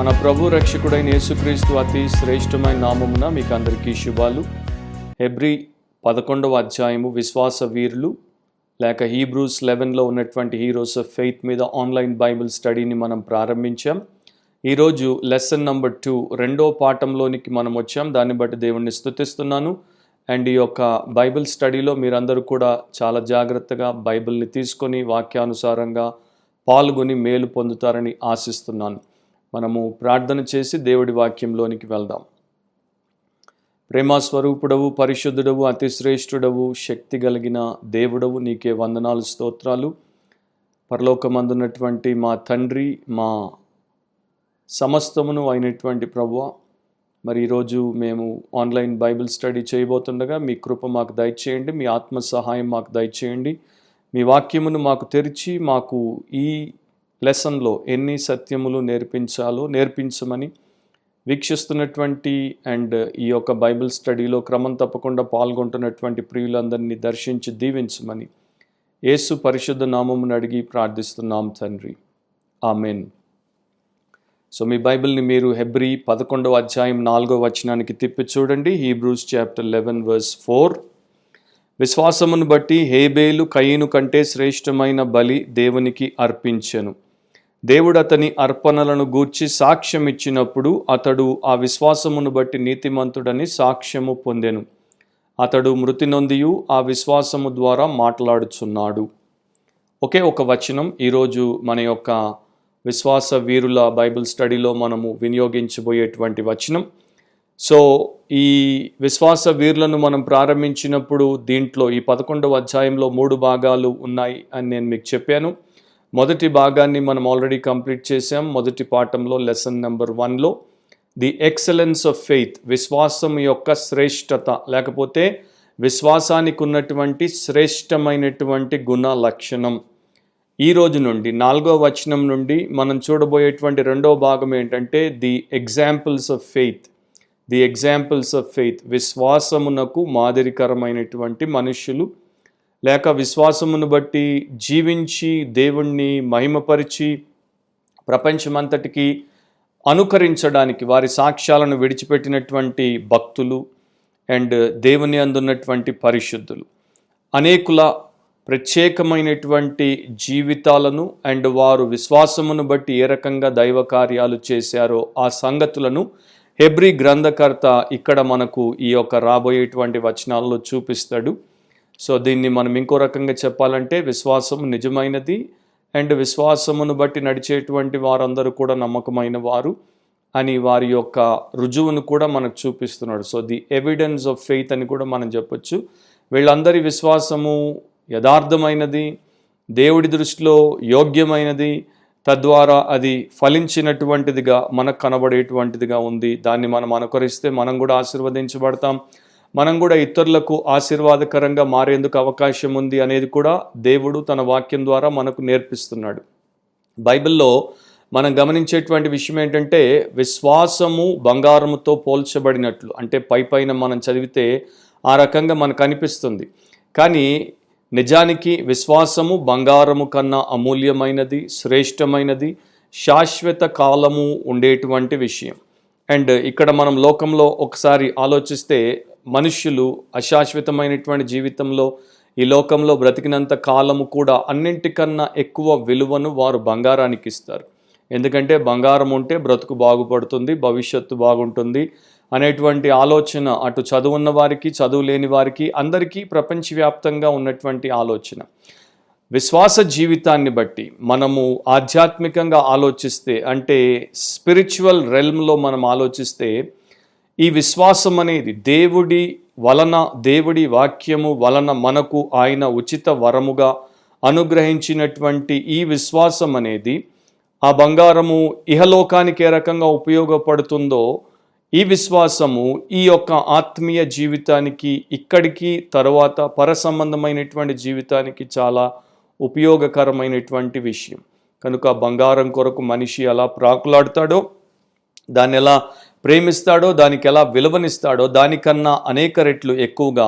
మన ప్రభు రక్షకుడైన యేసుక్రీస్తు అతి శ్రేష్టమైన నామమున మీకు అందరికీ శుభాలు. హెబ్రీ 11వ అధ్యాయము విశ్వాస వీరులు లేక హీబ్రూస్ 11లో ఉన్నటువంటి హీరోస్ ఆఫ్ ఫెయిత్ మీద ఆన్లైన్ బైబిల్ స్టడీని మనం ప్రారంభించాం. ఈరోజు లెసన్ నంబర్ 2 రెండో పాఠంలోనికి మనం వచ్చాం. దాన్ని బట్టి దేవుణ్ణి స్తుతిస్తున్నాను. అండ్ ఈ యొక్క బైబిల్ స్టడీలో మీరందరూ కూడా చాలా జాగ్రత్తగా బైబిల్ని తీసుకొని వాక్యానుసారంగా పాల్గొని మేలు పొందుతారని ఆశిస్తున్నాను. మనము ప్రార్థన చేసి దేవుడి వాక్యంలోనికి వెళ్దాం. ప్రేమస్వరూపుడవు, పరిశుద్ధుడవు, అతి శ్రేష్ఠుడవు, శక్తి కలిగిన దేవుడవు, నీకే వందనాలు, స్తోత్రాలు. పరలోకమందున్నటువంటి మా తండ్రి, మా సమస్తమును అయినటువంటి ప్రభువా, మరి ఈరోజు మేము ఆన్లైన్ బైబిల్ స్టడీ చేయబోతుండగా మీ కృప మాకు దయచేయండి, మీ ఆత్మ సహాయం మాకు దయచేయండి. మీ వాక్యమును మాకు తెరిచి మాకు ఈ లెసన్లో ఎన్ని సత్యములు నేర్పించమని వీక్షిస్తున్నటువంటి అండ్ ఈ యొక్క బైబిల్ స్టడీలో క్రమం తప్పకుండా పాల్గొంటున్నటువంటి ప్రియులందరినీ దర్శించి దీవించమని యేసు పరిశుద్ధ నామమును అడిగి ప్రార్థిస్తున్నాం తండ్రి, ఆమెన్. సో మీ బైబిల్ని మీరు హెబ్రీ 11వ అధ్యాయం 4వ వచనానికి తిప్పి చూడండి. Hebrews chapter 11 verse 4. విశ్వాసమును బట్టి హేబేలు కయీను కంటే శ్రేష్టమైన బలి దేవునికి అర్పించెను. దేవుడు అతని అర్పణలను గూర్చి సాక్ష్యం ఇచ్చినప్పుడు అతడు ఆ విశ్వాసమును బట్టి నీతిమంతుడని సాక్ష్యము పొందెను. అతడు మృతి నొందియు ఆ విశ్వాసము ద్వారా మాట్లాడుచున్నాడు. ఒకే ఒక వచనం ఈరోజు మన యొక్క విశ్వాస వీరుల బైబిల్ స్టడీలో మనము వినియోగించబోయేటువంటి వచనం. సో ఈ విశ్వాస వీరులను మనం ప్రారంభించినప్పుడు దీంట్లో ఈ 11వ అధ్యాయంలో 3 భాగాలు ఉన్నాయి అని నేను మీకు చెప్పాను. మొదటి భాగాన్ని మనం ఆల్రెడీ కంప్లీట్ చేసాం. మొదటి పాఠంలో లెసన్ నెంబర్ 1లో ది ఎక్సలెన్స్ ఆఫ్ ఫెయిత్, విశ్వాసం యొక్క శ్రేష్టత లేకపోతే విశ్వాసానికి ఉన్నటువంటి శ్రేష్టమైనటువంటి గుణ లక్షణం. ఈ రోజు నుండి 4వ వచనం నుండి మనం చూడబోయేటువంటి రెండవ భాగం ఏంటంటే the examples of faith. The examples of faith, విశ్వాసమునకు మాదిరికరమైనటువంటి మనుష్యులు లేక విశ్వాసమును బట్టి జీవించి దేవుణ్ణి మహిమపరిచి ప్రపంచమంతటికి అనుకరించడానికి వారి సాక్ష్యాలను విడిచిపెట్టినటువంటి భక్తులు అండ్ దేవుని అందున్నటువంటి పరిశుద్ధులు, అనేకుల ప్రత్యేకమైనటువంటి జీవితాలను అండ్ వారు విశ్వాసమును బట్టి ఏ రకంగా దైవ కార్యాలు చేశారో ఆ సంగతులను హెబ్రీ గ్రంథకర్త ఇక్కడ మనకు ఈ యొక్క రాబోయేటువంటి వచనాల్లో చూపిస్తాడు. సో దీన్ని మనం ఇంకో రకంగా చెప్పాలంటే విశ్వాసము నిజమైనది అండ్ విశ్వాసమును బట్టి నడిచేటువంటి వారందరూ కూడా నమ్మకమైన వారు అని వారి యొక్క రుజువును కూడా మనకు చూపిస్తున్నాడు. So the evidence of faith అని కూడా మనం చెప్పొచ్చు. వీళ్ళందరి విశ్వాసము యథార్థమైనది, దేవుడి దృష్టిలో యోగ్యమైనది, తద్వారా అది ఫలించినటువంటిదిగా మనకు కనబడేటువంటిదిగా ఉంది. దాన్ని మనం అనుకరిస్తే మనం కూడా ఆశీర్వదించబడతాం, మనం కూడా ఇతరులకు ఆశీర్వాదకరంగా మారేందుకు అవకాశం ఉంది అనేది కూడా దేవుడు తన వాక్యం ద్వారా మనకు నేర్పిస్తున్నాడు. బైబిల్లో మనం గమనించేటువంటి విషయం ఏంటంటే విశ్వాసము బంగారముతో పోల్చబడినట్లు, అంటే పైన మనం చదివితే ఆ రకంగా మనకు అనిపిస్తుంది. కానీ నిజానికి విశ్వాసము బంగారము కన్నా అమూల్యమైనది, శ్రేష్టమైనది, శాశ్వత కాలము ఉండేటువంటి విషయం. అండ్ ఇక్కడ మనం లోకంలో ఒకసారి ఆలోచిస్తే మనుష్యులు అశాశ్వతమైనటువంటి జీవితంలో ఈ లోకంలో బ్రతికినంత కాలము కూడా అన్నింటికన్నా ఎక్కువ విలువను వారు బంగారానికి ఇస్తారు. ఎందుకంటే బంగారం ఉంటే బ్రతుకు బాగుపడుతుంది, భవిష్యత్తు బాగుంటుంది అనేటువంటి ఆలోచన అటు చదువున్న వారికి, చదువు లేని వారికి, అందరికీ ప్రపంచవ్యాప్తంగా ఉన్నటువంటి ఆలోచన. విశ్వాస జీవితాన్ని బట్టి మనము ఆధ్యాత్మికంగా ఆలోచిస్తే, అంటే స్పిరిచువల్ రెల్మ్లో మనం ఆలోచిస్తే, ఈ విశ్వాసం అనేది దేవుడి వాక్యము వలన మనకు ఆయన ఉచిత వరముగా అనుగ్రహించినటువంటి ఈ విశ్వాసం అనేది ఆ బంగారము ఇహలోకానికి ఏ రకంగా ఉపయోగపడుతుందో ఈ విశ్వాసము ఈ యొక్క ఆత్మీయ జీవితానికి, ఇక్కడికి తరువాత పర సంబంధమైనటువంటి జీవితానికి చాలా ఉపయోగకరమైనటువంటి విషయం. కనుక బంగారం కొరకు మనిషి ఎలా ప్రాకులాడతాడో, దాన్ని ఎలా ప్రేమిస్తాడో, దానికి ఎలా విలువనిస్తాడో దానికన్నా అనేక రెట్లు ఎక్కువగా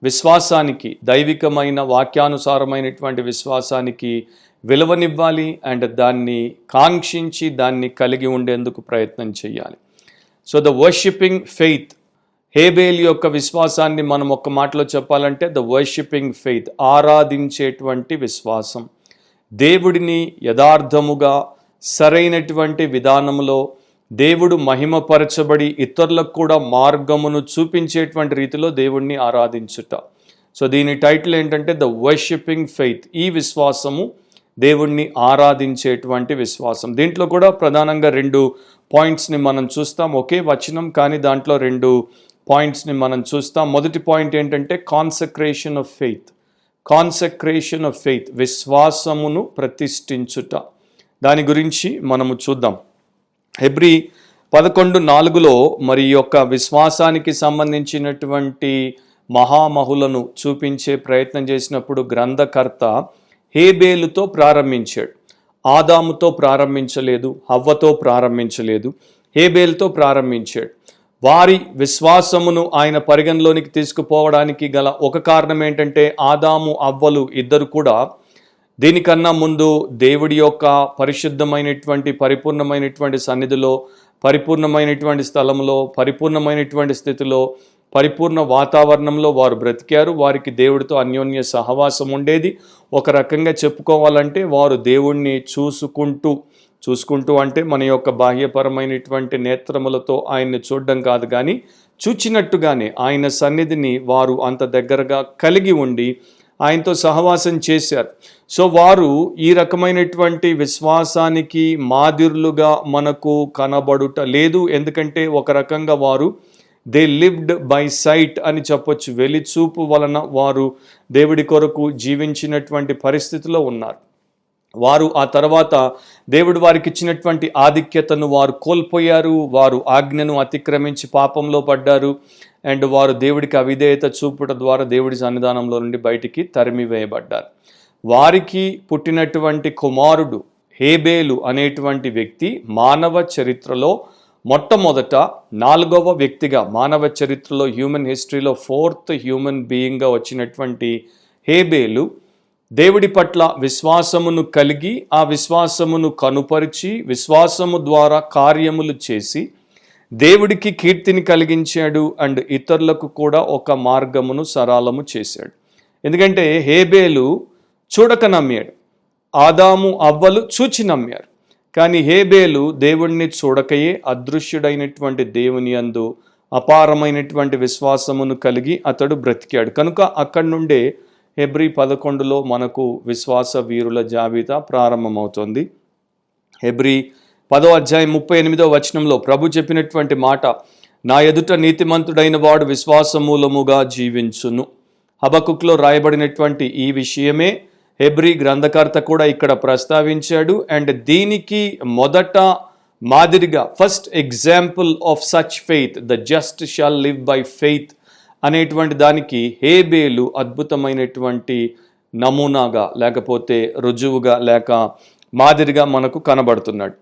విశ్వాసానికి, దైవికమైన వాక్యానుసారమైనటువంటి విశ్వాసానికి విలువనివ్వాలి అండ్ దాన్ని కాంక్షించి దాన్ని కలిగి ఉండేందుకు ప్రయత్నం చేయాలి. So the worshipping faith, Abel యొక్క విశ్వాసాన్ని మనం ఒక్క మాటలో చెప్పాలంటే ద వర్షిపింగ్ ఫెయిత్, ఆరాధించేటువంటి విశ్వాసం, దేవుడిని యథార్థముగా సరైనటువంటి విధానంలో దేవుడు మహిమపరచబడి ఇతరులకు కూడా మార్గమును చూపించేటువంటి రీతిలో దేవుడిని ఆరాధించుట. సో దీని టైటిల్ ఏంటంటే ద వర్షిపింగ్ ఫెయిత్, ఈ విశ్వాసము దేవుణ్ణి ఆరాధించేటువంటి విశ్వాసం. దీంట్లో కూడా ప్రధానంగా 2 పాయింట్స్ని మనం చూస్తాం. ఒకే వచనం కానీ దాంట్లో 2 పాయింట్స్ని మనం చూస్తాం. మొదటి పాయింట్ ఏంటంటే consecration of faith, consecration of faith, విశ్వాసమును ప్రతిష్ఠించుట. దాని గురించి మనము చూద్దాం. హెబ్రీ 11:4 మరి ఈ యొక్క విశ్వాసానికి సంబంధించినటువంటి మహామహులను చూపించే ప్రయత్నం చేసినప్పుడు గ్రంథకర్త హేబేలుతో ప్రారంభించాడు. ఆదాముతో ప్రారంభించలేదు, హవ్వతో ప్రారంభించలేదు, హేబేలుతో ప్రారంభించాడు. వారి విశ్వాసమును ఆయన పరిగణలోనికి తీసుకుపోవడానికి గల ఒక కారణం ఏంటంటే ఆదాము అవ్వలు ఇద్దరు కూడా దీనికన్నా ముందు దేవుడి యొక్క పరిశుద్ధమైనటువంటి పరిపూర్ణమైనటువంటి సన్నిధిలో, పరిపూర్ణమైనటువంటి స్థలంలో, పరిపూర్ణమైనటువంటి స్థితిలో, పరిపూర్ణ వాతావరణంలో వారు బ్రతికారు. వారికి దేవుడితో అన్యోన్య సహవాసం ఉండేది. ఒక రకంగా చెప్పుకోవాలంటే వారు దేవుణ్ణి చూసుకుంటూ అంటే మన యొక్క బాహ్యపరమైనటువంటి నేత్రములతో ఆయన్ని చూడడం కాదు, కానీ చూచినట్టుగానే ఆయన సన్నిధిని వారు అంత దగ్గరగా కలిగి ఉండి ఆయనతో సహవాసం చేశారు. సో వారు ఈ రకమైనటువంటి విశ్వాసానికి మాదిరులుగా మనకు కనబడుట లేదు. ఎందుకంటే ఒక రకంగా వారు దే లివ్డ్ బై సైట్ అని చెప్పొచ్చు. వెలిచూపు వలన వారు దేవుడి కొరకు జీవించినటువంటి పరిస్థితిలో ఉన్నారు. వారు ఆ తర్వాత దేవుడు వారికి ఇచ్చినటువంటి ఆధిక్యతను వారు కోల్పోయారు. వారు ఆజ్ఞను అతిక్రమించి పాపంలో పడ్డారు. అండ్ వారు దేవుడికి అవిధేయత చూపుట ద్వారా దేవుడి సన్నిధానంలో నుండి బయటికి తరిమివేయబడ్డారు. వారికి పుట్టినటువంటి కుమారుడు హేబేలు అనేటువంటి వ్యక్తి మానవ చరిత్రలో మొట్టమొదట 4వ వ్యక్తిగా, మానవ చరిత్రలో హ్యూమన్ హిస్టరీలో 4th హ్యూమన్ బీయింగ్గా వచ్చినటువంటి హేబేలు దేవుడి పట్ల విశ్వాసమును కలిగి ఆ విశ్వాసమును కనుపరిచి విశ్వాసము ద్వారా కార్యములు చేసి దేవుడికి కీర్తిని కలిగించాడు అండ్ ఇతరులకు కూడా ఒక మార్గమును సరళము చేశాడు. ఎందుకంటే హేబేలు చూడక నమ్మాడు, ఆదాము అవ్వలు చూచి నమ్మారు. కానీ హేబేలు దేవుణ్ణి చూడకయే అదృశ్యుడైనటువంటి దేవుని యందు అపారమైనటువంటి విశ్వాసమును కలిగి అతడు బ్రతికాడు. కనుక అక్కడి నుండే హెబ్రీ 11లో మనకు విశ్వాస వీరుల జాబితా ప్రారంభమవుతుంది. హెబ్రీ 10:38 ప్రభు చెప్పినటువంటి మాట, నా ఎదుట నీతిమంతుడైన వాడు విశ్వాస మూలముగా జీవించును. హబకుక్లో రాయబడినటువంటి ఈ విషయమే హెబ్రీ గ్రంథకర్త కూడా ఇక్కడ ప్రస్తావించాడు. అండ్ దీనికి మొదట మాదిరిగా first example of such faith, the just shawl live by faith అనేటువంటి దానికి హేబేలు అద్భుతమైనటువంటి నమూనాగా లేకపోతే రుజువుగా లేక మాదిరిగా మనకు కనబడుతున్నాడు.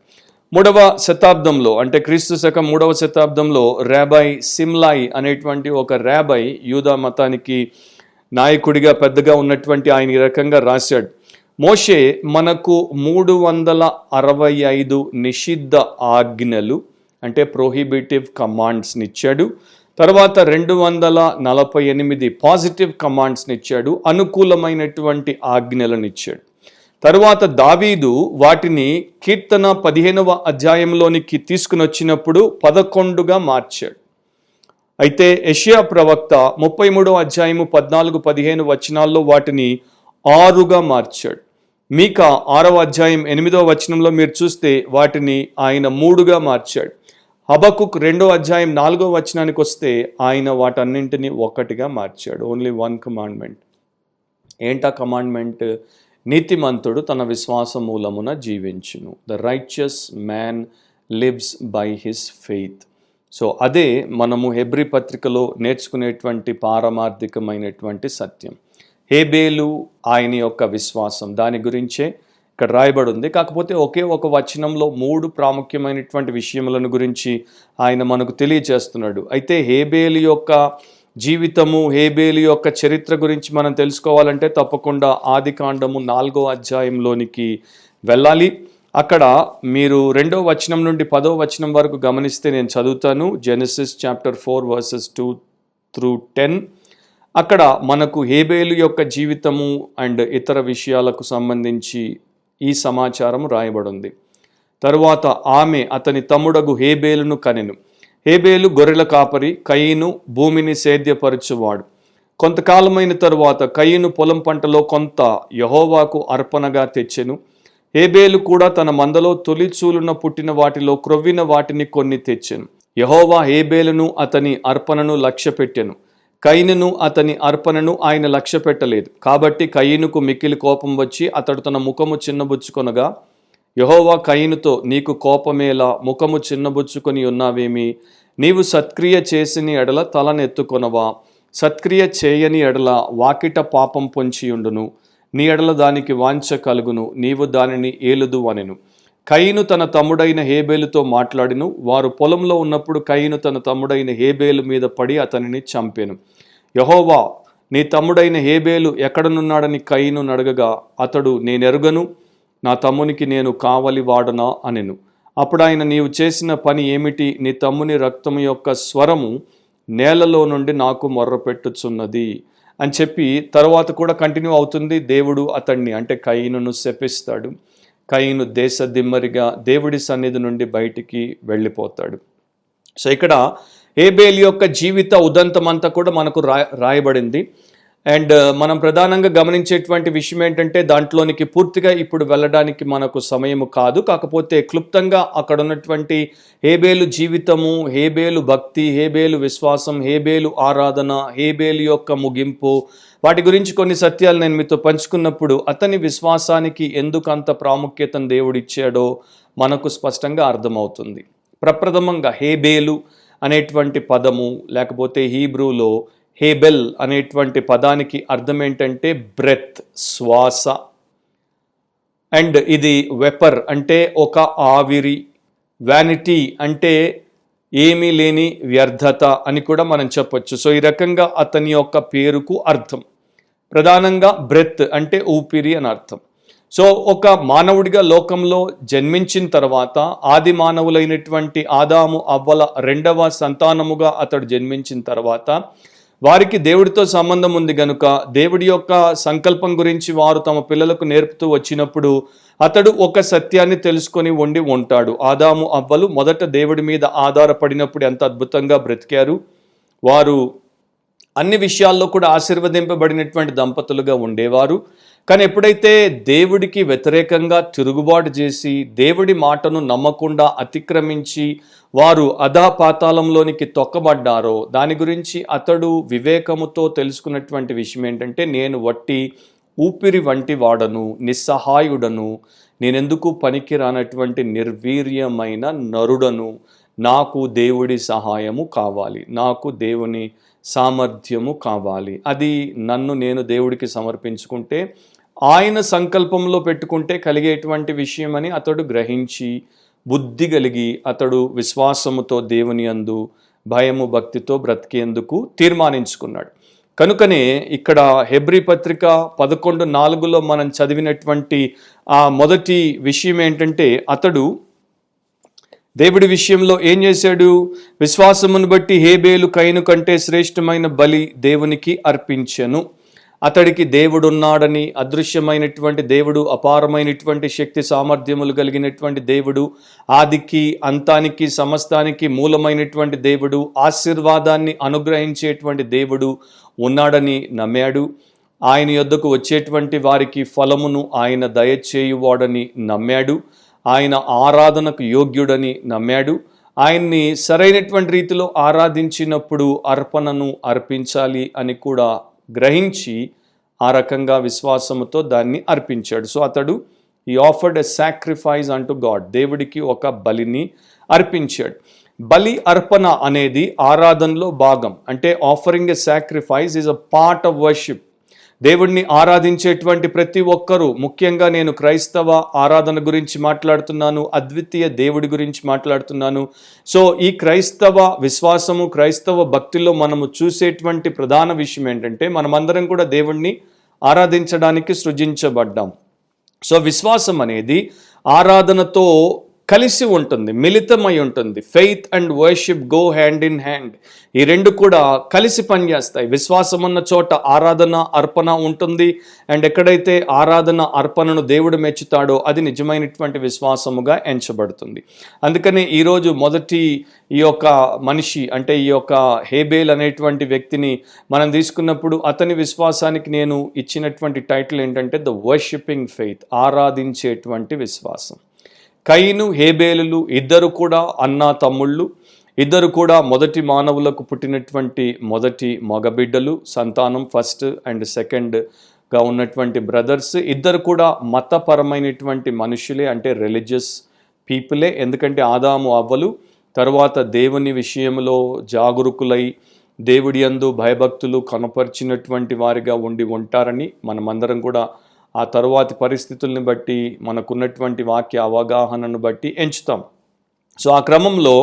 3వ శతాబ్దంలో అంటే క్రీస్తు శకం 3వ శతాబ్దంలో రాబై సిమ్లాయి అనేటువంటి ఒక రాబై యూదా మతానికి నాయకుడిగా పెద్దగా ఉన్నటువంటి ఆయన ఈ రకంగా రాశాడు. మోషే మనకు 365 నిషిద్ధ ఆజ్ఞలు అంటే ప్రోహిబిటివ్ కమాండ్స్ని ఇచ్చాడు. తర్వాత 248 పాజిటివ్ కమాండ్స్ని ఇచ్చాడు, అనుకూలమైనటువంటి ఆజ్ఞలను ఇచ్చాడు. తరువాత దావీదు వాటిని కీర్తన 15వ అధ్యాయంలోనికి తీసుకుని వచ్చినప్పుడు 11గా మార్చాడు. అయితే యెషయా ప్రవక్త 33వ అధ్యాయము 14-15 వచనాల్లో వాటిని 6గా మార్చాడు. మీకా 6వ అధ్యాయం 8వ వచనంలో మీరు చూస్తే వాటిని ఆయన 3గా మార్చాడు. హబకుక్ 2వ అధ్యాయం 4వ వచనానికి వస్తే ఆయన వాటన్నింటినీ 1గా మార్చాడు. Only 1 commandment. ఏంటా కమాండ్మెంట్? నీతిమంతుడు తన విశ్వాస మూలమున జీవించును. The righteous man lives by his faith. So అదే మనము హెబ్రీ పత్రికలో నేర్చుకునేటువంటి పారమార్థికమైనటువంటి సత్యం. హేబేలు ఆయన యొక్క విశ్వాసం, దాని గురించే ఇక్కడ రాయబడి ఉంది. కాకపోతే ఒకే ఒక వచనంలో 3 ప్రాముఖ్యమైనటువంటి విషయములను గురించి ఆయన మనకు తెలియచేస్తున్నాడు. అయితే హేబేలు యొక్క జీవితము, హేబేలు యొక్క చరిత్ర గురించి మనం తెలుసుకోవాలంటే తప్పకుండా ఆదికాండము 4వ అధ్యాయంలోనికి వెళ్ళాలి. అక్కడ మీరు 2వ వచనం నుండి 10వ వచనం వరకు గమనిస్తే నేను చదువుతాను. Genesis chapter 4 versus 2 through 10. అక్కడ మనకు హేబేలు యొక్క జీవితము అండ్ ఇతర విషయాలకు సంబంధించి ఈ సమాచారం రాయబడింది. తరువాత ఆమె అతని తమ్ముడగు హేబేలును కనెను. హేబేలు గొర్రెల కాపరి, కయీను భూమిని సేద్యపరచువాడు. కొంతకాలమైన తరువాత కయీను పొలం పంటలో కొంత యెహోవాకు అర్పణగా తెచ్చెను. హేబేలు కూడా తన మందలో తొలిచూలున పుట్టిన వాటిలో క్రొవ్విన వాటిని కొన్ని తెచ్చెను. యెహోవా హేబేలును అతని అర్పణను లక్ష్యపెట్టెను. కయీనును అతని అర్పణను ఆయన లక్ష్యపెట్టలేదు. కాబట్టి కయీనుకు మిక్కిలి కోపం వచ్చి అతడు తన ముఖము చిన్నబుచ్చుకొనగా యెహోవా కయీనుతో, నీకు కోపమేలా, ముఖము చిన్నబుచ్చుకొని ఉన్నావేమి? నీవు సత్క్రియ చేసిన ఎడల తలనెత్తుకొనవా? సత్క్రియ చేయని ఎడల వాకిట పాపం పొంచియుండును. నీ ఎడల దానికి వాంఛ కలుగును, నీవు దానిని ఏలుదు అనెను. కయీను తన తమ్ముడైన హేబేలుతో మాట్లాడిను. వారు పొలంలో ఉన్నప్పుడు కయీను తన తమ్ముడైన హేబేలు మీద పడి అతనిని చంపెను. యెహోవా, నీ తమ్ముడైన హేబేలు ఎక్కడనున్నాడని కయీను అడగగా అతడు, నేనెరుగను, నా తమ్మునికి నేను కావలి వాడనా అనెను. అప్పుడు ఆయన, నీవు చేసిన పని ఏమిటి? నీ తమ్ముని రక్తము యొక్క స్వరము నేలలో నుండి నాకు మొర్రపెట్టుచున్నది అని చెప్పి తర్వాత కూడా కంటిన్యూ అవుతుంది. దేవుడు అతన్ని అంటే కయీనును శపిస్తాడు. కయీను దేశదిమ్మరిగా దేవుడి సన్నిధి నుండి బయటికి వెళ్ళిపోతాడు. సో ఇక్కడ హేబేలు యొక్క జీవిత ఉదంతమంతా కూడా మనకు రాయబడింది. అండ్ మనం ప్రధానంగా గమనించేటువంటి విషయం ఏంటంటే దాంట్లోనికి పూర్తిగా ఇప్పుడు వెళ్ళడానికి మనకు సమయము కాదు. కాకపోతే క్లుప్తంగా అక్కడ ఉన్నటువంటి హేబేలు జీవితము, హేబేలు భక్తి, హేబేలు విశ్వాసం, హేబేలు ఆరాధన, హేబేలు యొక్క ముగింపు, వాటి గురించి కొన్ని సత్యాలు నేను మీతో పంచుకున్నప్పుడు అతని విశ్వాసానికి ఎందుకు అంత ప్రాముఖ్యతను దేవుడిచ్చాడో మనకు స్పష్టంగా అర్థమవుతుంది. ప్రప్రథమంగా హేబేలు అనేటువంటి పదము, లేకపోతే హీబ్రూలో హేబెల్ అనేటువంటి పదానికి అర్థం ఏంటంటే బ్రెత్, శ్వాస. అండ్ ఇది వెపర్ అంటే ఒక ఆవిరి, వ్యానిటీ అంటే ఏమీ లేని వ్యర్థత అని కూడా మనం చెప్పొచ్చు. సో ఈ రకంగా అతని యొక్క పేరుకు అర్థం. ప్రధానంగా బ్రెత్ అంటే ఊపిరి అని అర్థం. సో ఒక మానవుడిగా లోకంలో జన్మించిన తర్వాత ఆది మానవులైనటువంటి ఆదాము అవ్వల 2వ సంతానముగా అతడు జన్మించిన తర్వాత వారికి దేవుడితో సంబంధం ఉంది గనుక దేవుడి యొక్క సంకల్పం గురించి వారు తమ పిల్లలకు నేర్పుతూ వచ్చినప్పుడు అతడు ఒక సత్యాన్ని తెలుసుకొని ఉంటాడు. ఆదాము అవ్వలు మొదట దేవుడి మీద ఆధారపడినప్పుడు ఎంత అద్భుతంగా బ్రతికారు. వారు అన్ని విషయాల్లో కూడా ఆశీర్వదింపబడినటువంటి దంపతులుగా ఉండేవారు. కానీ ఎప్పుడైతే దేవుడికి వ్యతిరేకంగా తిరుగుబాటు చేసి దేవుడి మాటను నమ్మకుండా అతిక్రమించి వారు అధపాతాళంలోనికి తొక్కబడ్డారో దాని గురించి అతడు వివేకముతో తెలుసుకున్నటువంటి విషయం ఏంటంటే, నేను వట్టి ఊపిరి వంటి వాడను, నిస్సహాయుడను, నేనెందుకు పనికి రానటువంటి నిర్వీర్యమైన నరుడను, నాకు దేవుడి సహాయము కావాలి, నాకు దేవుని సామర్థ్యము కావాలి. అది నన్ను నేను దేవుడికి సమర్పించుకుంటే ఆయన సంకల్పంలో పెట్టుకుంటే కలిగేటువంటి విషయం అని అతడు గ్రహించి బుద్ధి కలిగి అతడు విశ్వాసముతో దేవుని యందు భయము భక్తితో బ్రతికేందుకు తీర్మానించుకున్నాడు. కనుకనే ఇక్కడ హెబ్రీ పత్రిక 11:4లో మనం చదివినటువంటి ఆ మొదటి విషయం ఏంటంటే, అతడు దేవుడి విషయంలో ఏం చేశాడు? విశ్వాసమును బట్టి హేబేలు కయీను కంటే శ్రేష్టమైన బలి దేవునికి అర్పించెను. అతడికి దేవుడున్నాడని, అదృశ్యమైనటువంటి దేవుడు, అపారమైనటువంటి శక్తి సామర్థ్యములు కలిగినటువంటి దేవుడు, ఆదికి అంతానికి సమస్తానికి మూలమైనటువంటి దేవుడు, ఆశీర్వాదాన్ని అనుగ్రహించేటువంటి దేవుడు ఉన్నాడని నమ్మాడు. ఆయన యొద్దకు వచ్చేటువంటి వారికి ఫలమును ఆయన దయచేయువాడని నమ్మాడు. ఆయన ఆరాధనకు యోగ్యుడని నమ్మాడు. ఆయన్ని సరైనటువంటి రీతిలో ఆరాధించినప్పుడు అర్పణను అర్పించాలి అని కూడా గ్రహించి ఆ రకంగా విశ్వాసముతో దాన్ని అర్పించాడు. సో అతడు ఈ ఆఫర్డ్ ఎ సాక్రిఫైస్ అంటూ గాడ్, దేవుడికి ఒక బలిని అర్పించాడు. బలి అర్పణ అనేది ఆరాధనలో భాగం. అంటే offering a sacrifice is a part of worship. దేవుణ్ణి ఆరాధించేటువంటి ప్రతి ఒక్కరూ, ముఖ్యంగా నేను క్రైస్తవ ఆరాధన గురించి మాట్లాడుతున్నాను, అద్వితీయ దేవుడి గురించి మాట్లాడుతున్నాను. సో ఈ క్రైస్తవ విశ్వాసము, క్రైస్తవ భక్తిలో మనము చూసేటువంటి ప్రధాన విషయం ఏంటంటే, మనమందరం కూడా దేవుణ్ణి ఆరాధించడానికి సృజించబడ్డాం. సో విశ్వాసం అనేది ఆరాధనతో కలిసి ఉంటుంది, మిళితమై ఉంటుంది. Faith and worship go hand in hand. ఈ రెండు కూడా కలిసి పనిచేస్తాయి. విశ్వాసం ఉన్న చోట ఆరాధన, అర్పణ ఉంటుంది. అండ్ ఎక్కడైతే ఆరాధన, అర్పణను దేవుడు మెచ్చుతాడో అది నిజమైనటువంటి విశ్వాసముగా ఎంచబడుతుంది. అందుకని ఈరోజు మొదటి ఈ యొక్క మనిషి, అంటే ఈ యొక్క హేబేల్ అనేటువంటి వ్యక్తిని మనం తీసుకున్నప్పుడు అతని విశ్వాసానికి నేను ఇచ్చినటువంటి టైటిల్ ఏంటంటే ద వర్షిపింగ్ ఫెయిత్, ఆరాధించేటువంటి విశ్వాసం. కయీను, హేబేలులు ఇద్దరు కూడా అన్నా తమ్ముళ్ళు, ఇద్దరు కూడా మొదటి మానవులకు పుట్టినటువంటి మొదటి మగబిడ్డలు, సంతానం, ఫస్ట్ అండ్ సెకండ్గా ఉన్నటువంటి బ్రదర్స్. ఇద్దరు కూడా మతపరమైనటువంటి మనుషులే, అంటే రిలీజియస్ పీపులే. ఎందుకంటే ఆదాము అవ్వలు తర్వాత దేవుని విషయంలో జాగరూకులై దేవుడి యందు భయభక్తులు కనపరిచినటువంటి వారిగా ఉండి ఉంటారని మనమందరం కూడా ఆ తరువాతి పరిస్థితుల్ని బట్టి, మనకున్నటువంటి వాక్య అవగాహనను బట్టి ఎంచుతాం. సో ఆ క్రమంలో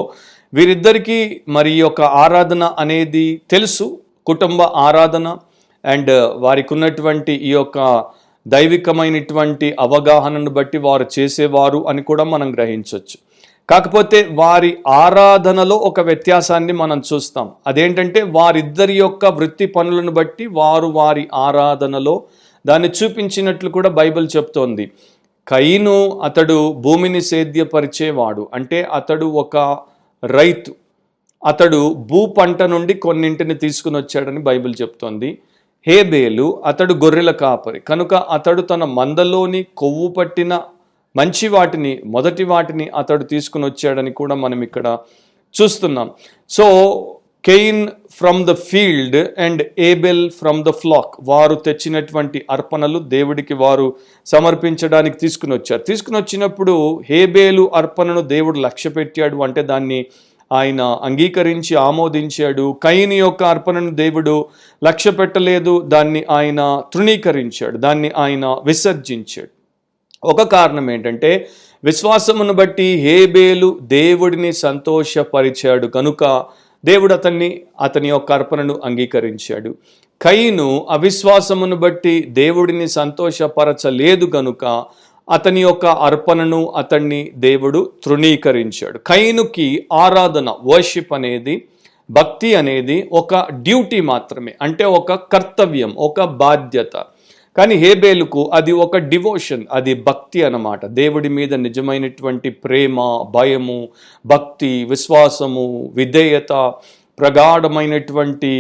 వీరిద్దరికీ మరి యొక్క ఆరాధన అనేది తెలుసు, కుటుంబ ఆరాధన అండ్ వారికి ఉన్నటువంటి ఈ యొక్క దైవికమైనటువంటి అవగాహనను బట్టి వారు చేసేవారు అని కూడా మనం గ్రహించవచ్చు. కాకపోతే వారి ఆరాధనలో ఒక వ్యత్యాసాన్ని మనం చూస్తాం. అదేంటంటే వారిద్దరి యొక్క వృత్తి పనులను బట్టి వారు వారి ఆరాధనలో దాన్ని చూపించినట్లు కూడా బైబిల్ చెప్తోంది. కయీను అతడు భూమిని సేద్యపరిచేవాడు, అంటే అతడు ఒక రైతు. అతడు భూ పంట నుండి కొన్నింటిని తీసుకుని వచ్చాడని బైబిల్ చెప్తోంది. హేబేలు అతడు గొర్రెల కాపరి, కనుక అతడు తన మందలోని కొవ్వు పట్టిన మంచి వాటిని, మొదటి వాటిని అతడు తీసుకుని వచ్చాడని కూడా మనం ఇక్కడ చూస్తున్నాం. So Cain from the field and Abel from the flax, వారు తెచ్చినటువంటి అర్పణలు దేవుడికి వారు సమర్పించడానికి తీసుకుని వచ్చారు. తీసుకుని వచ్చినప్పుడు హేబేలు అర్పణను దేవుడు లక్ష్య పెట్టాడు, అంటే దాన్ని ఆయన అంగీకరించి ఆమోదించాడు. కయీను యొక్క అర్పణను దేవుడు లక్ష్య పెట్టలేదు, దాన్ని ఆయన తృణీకరించాడు, దాన్ని ఆయన విసర్జించాడు. ఒక కారణం ఏంటంటే విశ్వాసమును బట్టి హేబేలు దేవుడిని సంతోషపరిచాడు కనుక దేవుడు అతని యొక్క అర్పణను అంగీకరించాడు. కయీను అవిశ్వాసమును బట్టి దేవుడిని సంతోషపరచలేదు కనుక అతని యొక్క అర్పణను అతన్ని దేవుడు తృణీకరించాడు. కయీనుకి ఆరాధన, వర్షిప్ అనేది, భక్తి అనేది ఒక డ్యూటీ మాత్రమే, అంటే ఒక కర్తవ్యం, ఒక బాధ్యత. కానీ హేబేలుకు అది ఒక డివోషన్, అది భక్తి అన్నమాట. దేవుడి మీద నిజమైనటువంటి ప్రేమ, భయము, భక్తి, విశ్వాసము, విధేయత, ప్రగాఢమైనటువంటి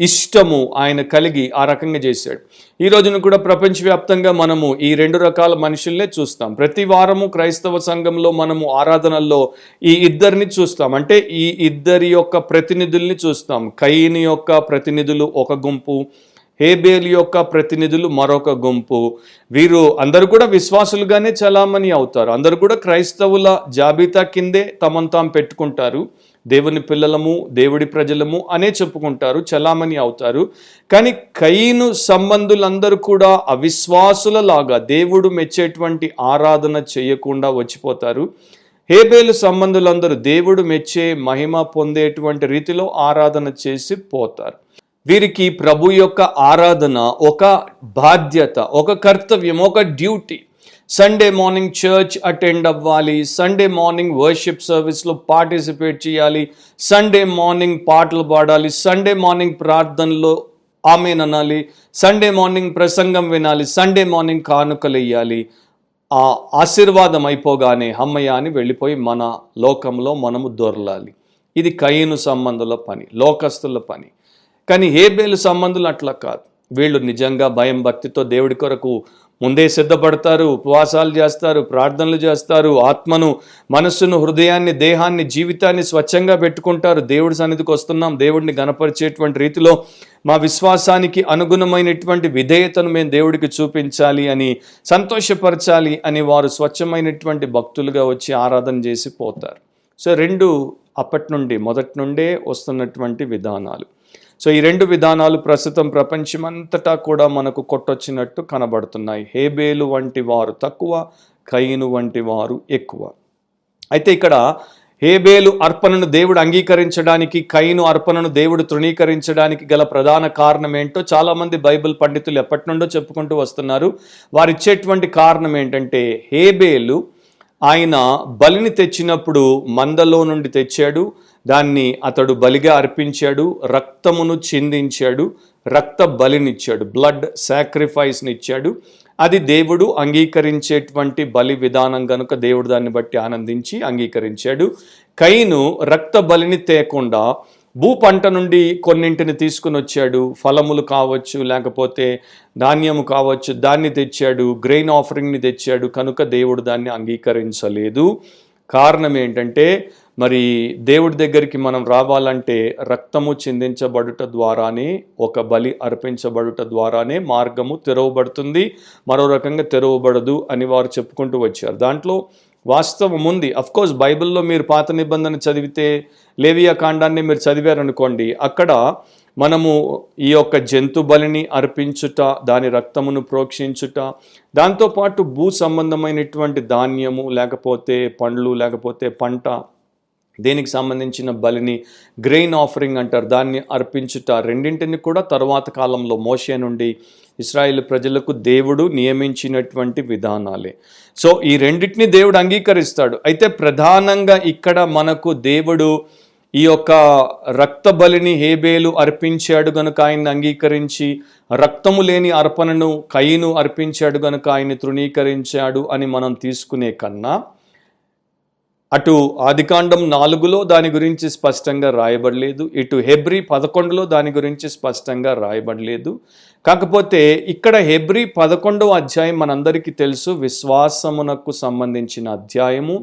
ఇష్టము ఆయన కలిగి ఆ రకంగా చేశాడు. ఈ రోజున కూడా ప్రపంచవ్యాప్తంగా మనము ఈ రెండు రకాల మనుషుల్నే చూస్తాం. ప్రతి వారము క్రైస్తవ సంఘంలో మనము ఆరాధనల్లో ఈ ఇద్దరిని చూస్తాం, అంటే ఈ ఇద్దరి యొక్క ప్రతినిధుల్ని చూస్తాం. కయీను యొక్క ప్రతినిధులు ఒక గుంపు, హేబేలు యొక్క ప్రతినిధులు మరొక గుంపు. వీరు అందరూ కూడా విశ్వాసులుగానే చలామణి అవుతారు, అందరూ కూడా క్రైస్తవుల జాబితా కిందే తమను తాము పెట్టుకుంటారు. దేవుని పిల్లలము, దేవుడి ప్రజలము అనే చెప్పుకుంటారు, చలామణి అవుతారు. కానీ కయీను సంబంధులందరూ కూడా అవిశ్వాసులలాగా దేవుడు మెచ్చేటువంటి ఆరాధన చేయకుండా వచ్చిపోతారు. హేబేలు సంబంధులందరూ దేవుడు మెచ్చే, మహిమ పొందేటువంటి రీతిలో ఆరాధన చేసి పోతారు. వీరికి ప్రభు యొక్క ఆరాధన ఒక బాధ్యత, ఒక కర్తవ్యం, ఒక duty. Sunday morning church attend అవ్వాలి, సండే మార్నింగ్ వర్షిప్ సర్వీస్లో పార్టిసిపేట్ చేయాలి, సండే మార్నింగ్ పాటలు పాడాలి, సండే మార్నింగ్ ప్రార్థనలో ఆమేన్ అనాలి, సండే మార్నింగ్ ప్రసంగం వినాలి, సండే మార్నింగ్ కానుకలు వేయాలి. ఆ ఆశీర్వాదం అయిపోగానే హమ్మయ్య అని వెళ్ళిపోయి మన లోకంలో మనము దొరలాలి. ఇది కయీను సంబంధుల పని, లోకస్తుల పని. కానీ హేబేలు సంబంధులు అట్లా కాదు. వీళ్ళు నిజంగా భయం భక్తితో దేవుడి కొరకు ముందే సిద్ధపడతారు, ఉపవాసాలు చేస్తారు, ప్రార్థనలు చేస్తారు, ఆత్మను, మనస్సును, హృదయాన్ని, దేహాన్ని, జీవితాన్ని స్వచ్ఛంగా పెట్టుకుంటారు. దేవుడి సన్నిధికి వస్తున్నాం, దేవుడిని గణపరిచేటువంటి రీతిలో మా విశ్వాసానికి అనుగుణమైనటువంటి విధేయతను మేము దేవుడికి చూపించాలి అని, సంతోషపరచాలి అని వారు స్వచ్ఛమైనటువంటి భక్తులుగా వచ్చి ఆరాధన చేసి పోతారు. సో రెండు మొదటి నుండే వస్తున్నటువంటి విధానాలు. సో ఈ రెండు విధానాలు ప్రస్తుతం ప్రపంచమంతటా కూడా మనకు కొట్టొచ్చినట్టు కనబడుతున్నాయి. హేబేలు వంటి వారు తక్కువ, కయీను వంటి వారు ఎక్కువ. అయితే ఇక్కడ హేబేలు అర్పణను దేవుడు అంగీకరించడానికి, కయీను అర్పణను దేవుడు తృణీకరించడానికి గల ప్రధాన కారణం ఏంటో చాలామంది బైబిల్ పండితులు ఎప్పటి నుండో చెప్పుకుంటూ వస్తున్నారు. వారిచ్చేటువంటి కారణం ఏంటంటే, హేబేలు ఆయన బలిని తెచ్చినప్పుడు మందలో నుండి తెచ్చాడు, దాన్ని అతడు బలిగా అర్పించాడు, రక్తమును చిందించాడు, రక్త బలినిచ్చాడు, బ్లడ్ సాక్రిఫైస్ని ఇచ్చాడు. అది దేవుడు అంగీకరించేటువంటి బలి విధానం కనుక దేవుడు దాన్ని బట్టి ఆనందించి అంగీకరించాడు. కయీను రక్త బలిని తేకుండా భూ పంట నుండి కొన్నింటిని తీసుకుని వచ్చాడు, ఫలములు కావచ్చు, లేకపోతే ధాన్యము కావచ్చు, దాన్ని తెచ్చాడు, గ్రెయిన్ ఆఫరింగ్ని తెచ్చాడు. కనుక దేవుడు దాన్ని అంగీకరించలేదు. కారణం ఏంటంటే, మరి దేవుడి దగ్గరికి మనం రావాలంటే రక్తము చిందించబడుట ద్వారానే, ఒక బలి అర్పించబడుట ద్వారానే మార్గము తెరవబడుతుంది, మరో రకంగా తెరవబడదు అని వారు చెప్పుకుంటూ వచ్చారు. దాంట్లో వాస్తవం ఉంది. అఫ్కోర్స్ బైబిల్లో మీరు పాత నిబంధన చదివితే, లేవియా కాండాన్ని మీరు చదివారనుకోండి, అక్కడ మనము ఈ యొక్క జంతు బలిని అర్పించుట, దాని రక్తమును ప్రోక్షించుట, దాంతోపాటు భూ సంబంధమైనటువంటి ధాన్యము, లేకపోతే పండ్లు, లేకపోతే పంట, దేనికి సంబంధించిన బలిని గ్రెయిన్ ఆఫరింగ్ అంటారు, దాన్ని అర్పించుట, రెండింటిని కూడా తరువాత కాలంలో మోషే నుండి ఇశ్రాయేలు ప్రజలకు దేవుడు నియమించినటువంటి విధానాలే. సో ఈ రెండింటిని దేవుడు అంగీకరిస్తాడు. అయితే ప్రధానంగా ఇక్కడ మనకు దేవుడు ఈ యొక్క రక్త బలిని హేబేలు అర్పించాడు గనుక ఆయన్ని అంగీకరించి, రక్తము లేని అర్పణను కయీను అర్పించాడు గనుక ఆయన్ని తృణీకరించాడు అని మనం తీసుకునే కన్నా, అటు ఆదికాండం 4లో దాని గురించి స్పష్టంగా రాయబడలేదు, ఇటు హెబ్రీ 11లో దాని గురించి స్పష్టంగా రాయబడలేదు. కాకపోతే ఇక్కడ హెబ్రీ 11వ అధ్యాయం మనందరికీ తెలుసు, విశ్వాసమునకు సంబంధించిన అధ్యాయము,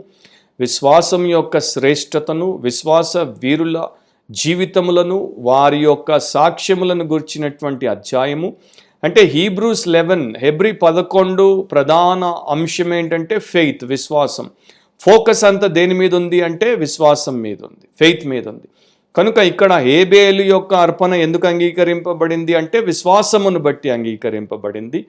విశ్వాసం యొక్క శ్రేష్టతను, విశ్వాస వీరుల జీవితములను, వారి యొక్క సాక్ష్యములను గుర్చినటువంటి అధ్యాయము. అంటే హీబ్రూస్ 11, హెబ్రీ 11 ప్రధాన అంశం ఏంటంటే ఫెయిత్, విశ్వాసం. ఫోకస్ అంతా దేని మీద ఉంది అంటే విశ్వాసం మీద ఉంది, ఫెయిత్ మీద ఉంది. కనుక ఇక్కడ హేబేలు యొక్క అర్పణ ఎందుకు అంగీకరింపబడింది అంటే విశ్వాసమును బట్టి అంగీకరింపబడింది.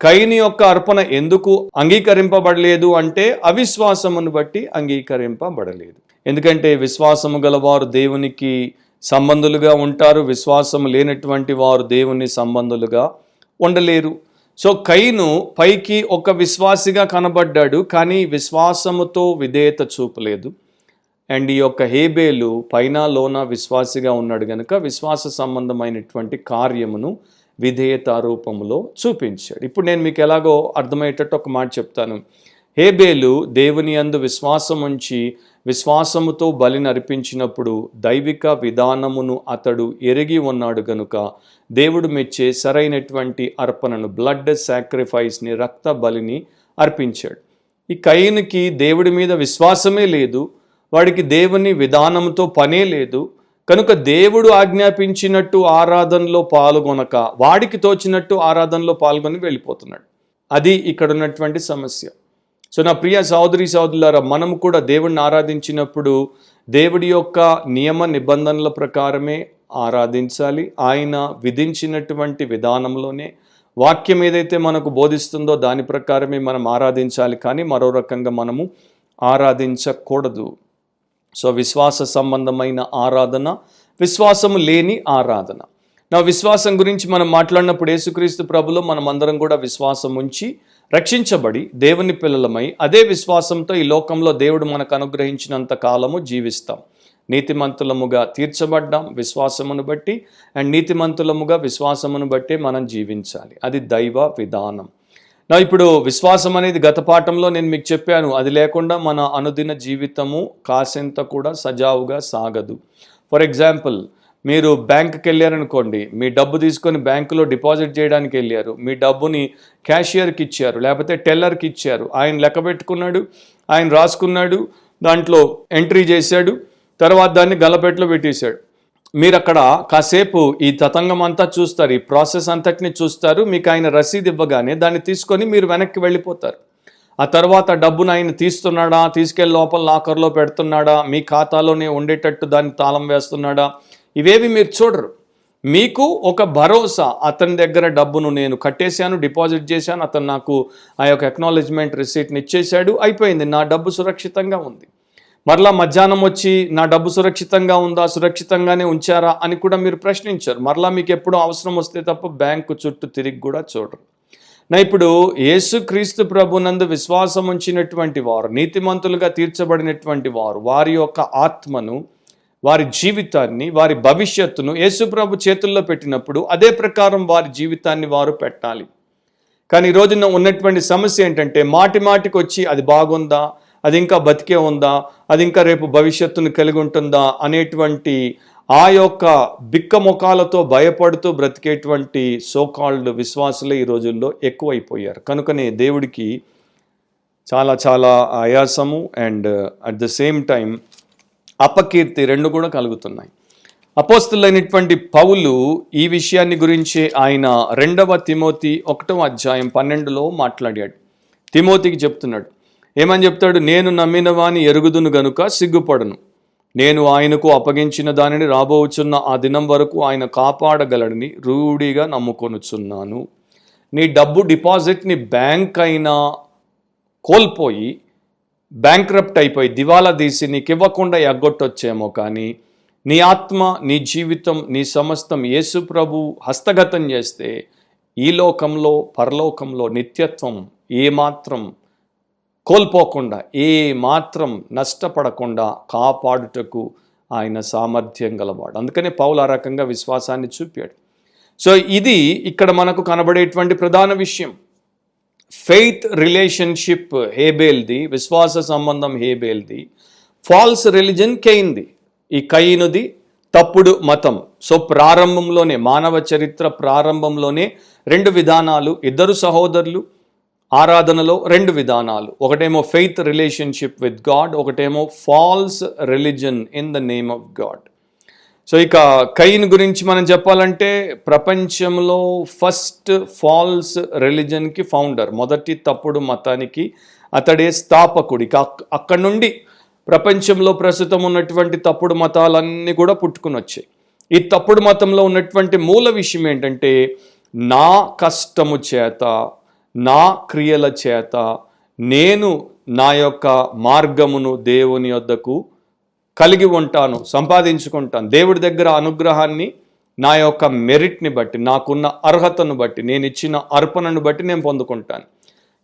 కయీను యొక్క అర్పణ ఎందుకు అంగీకరింపబడలేదు అంటే అవిశ్వాసమును బట్టి అంగీకరింపబడలేదు. ఎందుకంటే విశ్వాసము గలవారు దేవునికి సంబంధులుగా ఉంటారు, విశ్వాసము లేనటువంటి వారు దేవుని సంబంధులుగా ఉండలేరు. సో కయీను పైకి ఒక విశ్వాసిగా కనబడ్డాడు, కానీ విశ్వాసముతో విధేయత చూపలేదు. అండ్ ఈ యొక్క హేబేలు పైన లోన విశ్వాసిగా ఉన్నాడు కనుక విశ్వాస సంబంధమైనటువంటి కార్యమును విధేయత రూపంలో చూపించాడు. ఇప్పుడు నేను మీకు ఎలాగో అర్థమయ్యేటట్టు ఒక మాట చెప్తాను. హేబేలు దేవుని యందు విశ్వాసం ఉంచి విశ్వాసముతో బలిని అర్పించినప్పుడు దైవిక విధానమును అతడు ఎరిగి ఉన్నాడు గనుక దేవుడు మెచ్చే సరైనటువంటి అర్పణను, బ్లడ్ సాక్రిఫైస్ని, రక్త బలిని అర్పించాడు. ఈ కయీనుకి దేవుడి మీద విశ్వాసమే లేదు, వాడికి దేవుని విధానంతో పనే లేదు. కనుక దేవుడు ఆజ్ఞాపించినట్టు ఆరాధనలో పాల్గొనక, వాడికి తోచినట్టు ఆరాధనలో పాల్గొని వెళ్ళిపోతున్నాడు. అది ఇక్కడ ఉన్నటువంటి సమస్య. సో నా ప్రియ సహోదరి సహోదరులారా, మనము కూడా దేవుడిని ఆరాధించినప్పుడు దేవుడి యొక్క నియమ నిబంధనల ప్రకారమే ఆరాధించాలి. ఆయన విధించినటువంటి విధానంలోనే, వాక్యం ఏదైతే మనకు బోధిస్తుందో దాని ప్రకారమే మనం ఆరాధించాలి, కానీ మరో రకంగా మనము ఆరాధించకూడదు. సో విశ్వాస సంబంధమైన ఆరాధన, విశ్వాసము లేని ఆరాధన. నా విశ్వాసం గురించి మనం మాట్లాడినప్పుడు యేసుక్రీస్తు ప్రభులో మనం అందరం కూడా విశ్వాసం ఉంచి రక్షించబడి దేవుని పిల్లలమై అదే విశ్వాసంతో ఈ లోకంలో దేవుడు మనకు అనుగ్రహించినంత కాలము జీవిస్తాం. నీతిమంతులముగా తీర్చబడ్డాం విశ్వాసమును బట్టి, అండ్ నీతిమంతులముగా విశ్వాసమును బట్టి మనం జీవించాలి. అది దైవ విధానం. నా ఇప్పుడు విశ్వాసం అనేది గత పాఠంలో నేను మీకు చెప్పాను, అది లేకుండా మన అనుదిన జీవితము కాసెంత కూడా సజావుగా సాగదు. ఫర్ ఎగ్జాంపుల్, మీరు బ్యాంకుకి వెళ్ళారనుకోండి, మీ డబ్బు తీసుకొని బ్యాంకులో డిపాజిట్ చేయడానికి వెళ్ళారు, మీ డబ్బుని క్యాషియర్కి ఇచ్చారు, లేకపోతే టెల్లర్కి ఇచ్చారు, ఆయన లెక్క పెట్టుకున్నాడు, ఆయన రాసుకున్నాడు, దాంట్లో ఎంట్రీ చేశాడు, తర్వాత దాన్ని గల్లపెట్టలో పెట్టేశాడు. మీరు అక్కడ కాసేపు ఈ తతంగం అంతా చూస్తారు, ఈ ప్రాసెస్ అంతటిని చూస్తారు. మీకు ఆయన రసీదు ఇవ్వగానే దాన్ని తీసుకొని మీరు వెనక్కి వెళ్ళిపోతారు. ఆ తర్వాత డబ్బును ఆయన తీస్తున్నాడా, తీసుకెళ్ళి లోపల లాకర్లో పెడుతున్నాడా, మీ ఖాతాలోనే ఉండేటట్టు దాన్ని తాళం వేస్తున్నాడా, ఇవేవి మీరు చూడరు. మీకు ఒక భరోసా, అతని దగ్గర డబ్బును నేను కట్టేశాను, డిపాజిట్ చేశాను, అతను నాకు ఆ యొక్క అక్నాలెడ్జ్మెంట్ రిసీట్ని ఇచ్చేశాడు, అయిపోయింది, నా డబ్బు సురక్షితంగా ఉంది. మరలా మధ్యాహ్నం వచ్చి నా డబ్బు సురక్షితంగా ఉందా, సురక్షితంగానే ఉంచారా అని కూడా మీరు ప్రశ్నించారు. మరలా మీకు ఎప్పుడూ అవసరం వస్తే తప్ప బ్యాంకు చుట్టూ తిరిగి కూడా చూడరు. ఇప్పుడు యేసుక్రీస్తు ప్రభునందు విశ్వాసం ఉంచినటువంటి వారు, నీతిమంతులుగా తీర్చబడినటువంటి వారు, వారి యొక్క ఆత్మను, వారి జీవితాన్ని, వారి భవిష్యత్తును యేసుప్రభు చేతుల్లో పెట్టినప్పుడు అదే ప్రకారం వారి జీవితాన్ని వారు పెట్టాలి. కానీ ఈ రోజున ఉన్నటువంటి సమస్య ఏంటంటే, మాటి మాటికి వచ్చి అది బాగుందా, అది ఇంకా బతికే ఉందా, అది ఇంకా రేపు భవిష్యత్తును కలిగి ఉంటుందా అనేటువంటి ఆ యొక్క బిక్కముఖాలతో భయపడుతూ బ్రతికేటువంటి సోకాల్డ్ విశ్వాసులే ఈ రోజుల్లో ఎక్కువైపోయారు. కనుకనే దేవుడికి చాలా చాలా ఆయాసము and at the same time అపకీర్తి రెండు కూడా కలుగుతున్నాయి. అపోస్తులైనటువంటి పౌలు ఈ విషయాన్ని గురించి ఆయన 2వ తిమోతి 1వ అధ్యాయం 12లో మాట్లాడాడు. తిమోతికి చెప్తున్నాడు, ఏమని చెప్తాడు? నేను నమ్మిన వాని ఎరుగుదును గనుక సిగ్గుపడను. నేను ఆయనకు అప్పగించిన దానిని రాబోచున్న ఆ దినం వరకు ఆయన కాపాడగలడని రూఢిగా నమ్ముకొనుచున్నాను. నీ డబ్బు డిపాజిట్ని బ్యాంక్ అయినా కోల్పోయి, బ్యాంక్రప్ట్ అయిపోయి, దివాలా తీసి నీకు ఇవ్వకుండా ఎగ్గొట్టొచ్చేమో, కానీ నీ ఆత్మ, నీ జీవితం, నీ సమస్తం యేసు ప్రభు హస్తగతం చేస్తే ఈ లోకంలో పరలోకంలో నిత్యత్వం ఏమాత్రం కోల్పోకుండా, ఏమాత్రం నష్టపడకుండా కాపాడుటకు ఆయన సామర్థ్యం గలవాడు. అందుకనే పౌలు ఆ రకంగా విశ్వాసాన్ని చూపాడు. సో ఇది ఇక్కడ మనకు కనబడేటువంటి ప్రధాన విషయం. ఫెయిత్ రిలేషన్షిప్ హేబేల్ది, విశ్వాస సంబంధం హేబేల్ది. ఫాల్స్ రిలిజన్ కయీన్ది, ఈ కయీనుది తప్పుడు మతం. సో ప్రారంభంలోనే, మానవ చరిత్ర ప్రారంభంలోనే 2 విధానాలు, ఇద్దరు సహోదరులు ఆరాధనలో 2 విధానాలు. ఒకటేమో ఫెయిత్ రిలేషన్షిప్ విత్ గాడ్, ఒకటేమో false religion in the name of God. So ఇక కయీన్ గురించి మనం చెప్పాలంటే, ప్రపంచంలో ఫస్ట్ ఫాల్స్ రిలిజన్కి ఫౌండర్, మొదటి తప్పుడు మతానికి అతడే స్థాపకుడు. ఇక అక్కడి నుండి ప్రపంచంలో ప్రస్తుతం ఉన్నటువంటి తప్పుడు మతాలన్నీ కూడా పుట్టుకుని వచ్చాయి. ఈ తప్పుడు మతంలో ఉన్నటువంటి మూల విషయం ఏంటంటే, నా కష్టము చేత, నా క్రియల చేత నేను నా యొక్క మార్గమును దేవుని యొద్దకు కలిగి ఉంటాను, సంపాదించుకుంటాను. దేవుడి దగ్గర అనుగ్రహాన్ని నా యొక్క మెరిట్ని బట్టి, నాకున్న అర్హతను బట్టి, నేను ఇచ్చిన అర్పణను బట్టి నేను పొందుకుంటాను.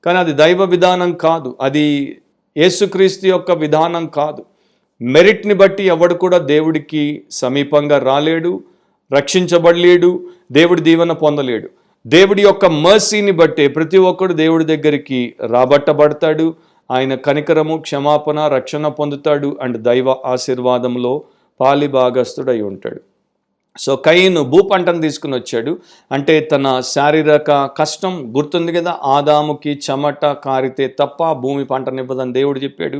కానీ అది దైవ విధానం కాదు, అది యేసుక్రీస్తు యొక్క విధానం కాదు. మెరిట్ని బట్టి ఎవడు కూడా దేవుడికి సమీపంగా రాలేడు, రక్షించబడలేడు, దేవుడి దీవెన పొందలేడు. దేవుడి యొక్క మర్సీని బట్టే ప్రతి ఒక్కడు దేవుడి దగ్గరికి రాబట్టబడతాడు. ఆయన కనికరము, క్షమాపణ, రక్షణ పొందుతాడు అండ్ దైవ ఆశీర్వాదంలో పాలిభాగస్తుడై ఉంటాడు. సో కయీను భూపంటను తీసుకుని వచ్చాడు. అంటే తన శారీరక కష్టం గుర్తుంది కదా, ఆదాముకి చెమట కారితే తప్ప భూమి పంటనివ్వదని దేవుడు చెప్పాడు.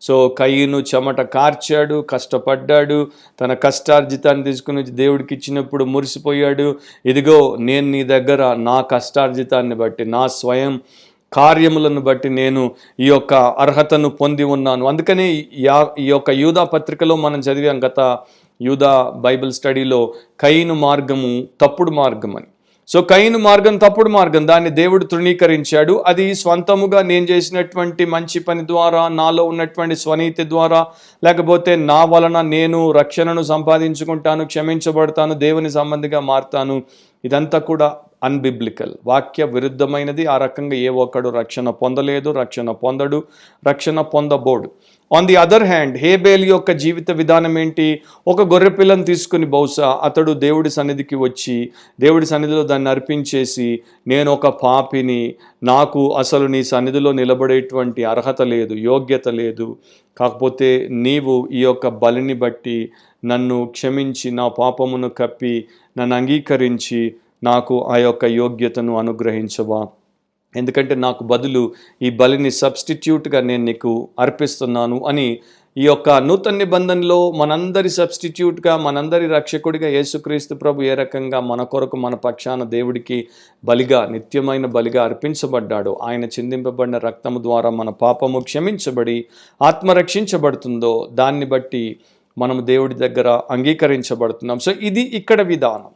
సో కయీను చెమట కార్చాడు, కష్టపడ్డాడు, తన కష్టార్జితాన్ని తీసుకుని వచ్చి దేవుడికి ఇచ్చినప్పుడు మురిసిపోయాడు. ఇదిగో నేను నీ దగ్గర నా కష్టార్జితాన్ని బట్టి, నా స్వయం కార్యములను బట్టి నేను ఈ యొక్క అర్హతను పొంది ఉన్నాను. అందుకనే ఈ యొక్క యూదా పత్రికలో మనం చదివాం గత యూదా బైబిల్ స్టడీలో, కయీను మార్గము తప్పుడు మార్గం అని. సో కయీను మార్గం తప్పుడు మార్గం, దాన్ని దేవుడు తృణీకరించాడు. అది స్వంతముగా నేను చేసినటువంటి మంచి పని ద్వారా, నాలో ఉన్నటువంటి స్వనీతి ద్వారా, లేకపోతే నా వలన నేను రక్షణను సంపాదించుకుంటాను, క్షమించబడతాను, దేవుని సంబంధిగా మారుతాను. ఇదంతా కూడా అన్బిబ్లికల్, వాక్య విరుద్ధమైనది. ఆ రకంగా ఏ ఒక్కడు రక్షణ పొందలేదు, రక్షణ పొందడు, రక్షణ పొందబోడు. ఆన్ ది అదర్ హ్యాండ్, హేబేల్ యొక్క జీవిత విధానం ఏంటి? ఒక గొర్రె పిల్లను తీసుకుని బహుశా అతడు దేవుడి సన్నిధికి వచ్చి, దేవుడి సన్నిధిలో దాన్ని అర్పించేసి, నేను ఒక పాపిని, నాకు అసలు నీ సన్నిధిలో నిలబడేటువంటి అర్హత లేదు, యోగ్యత లేదు, కాకపోతే నీవు ఈ యొక్క బలిని బట్టి నన్ను క్షమించి, నా పాపమును కప్పి, నన్ను అంగీకరించి నాకు ఆ యొక్క యోగ్యతను అనుగ్రహించవా, ఎందుకంటే నాకు బదులు ఈ బలిని సబ్స్టిట్యూట్గా నేను నీకు అర్పిస్తున్నాను అని ఈ యొక్క నూతన నిబంధనలో మనందరి సబ్స్టిట్యూట్గా, మనందరి రక్షకుడిగా యేసుక్రీస్తు ప్రభు ఏ రకంగా మన కొరకు, మన పక్షాన దేవుడికి బలిగా, నిత్యమైన బలిగా అర్పించబడ్డాడో, ఆయన చిందింపబడిన రక్తము ద్వారా మన పాపము క్షమించబడి ఆత్మ రక్షించబడుతుందో, దాన్ని బట్టి మనము దేవుడి దగ్గర అంగీకరించబడుతున్నాం. సో ఇది ఇక్కడ విధానం.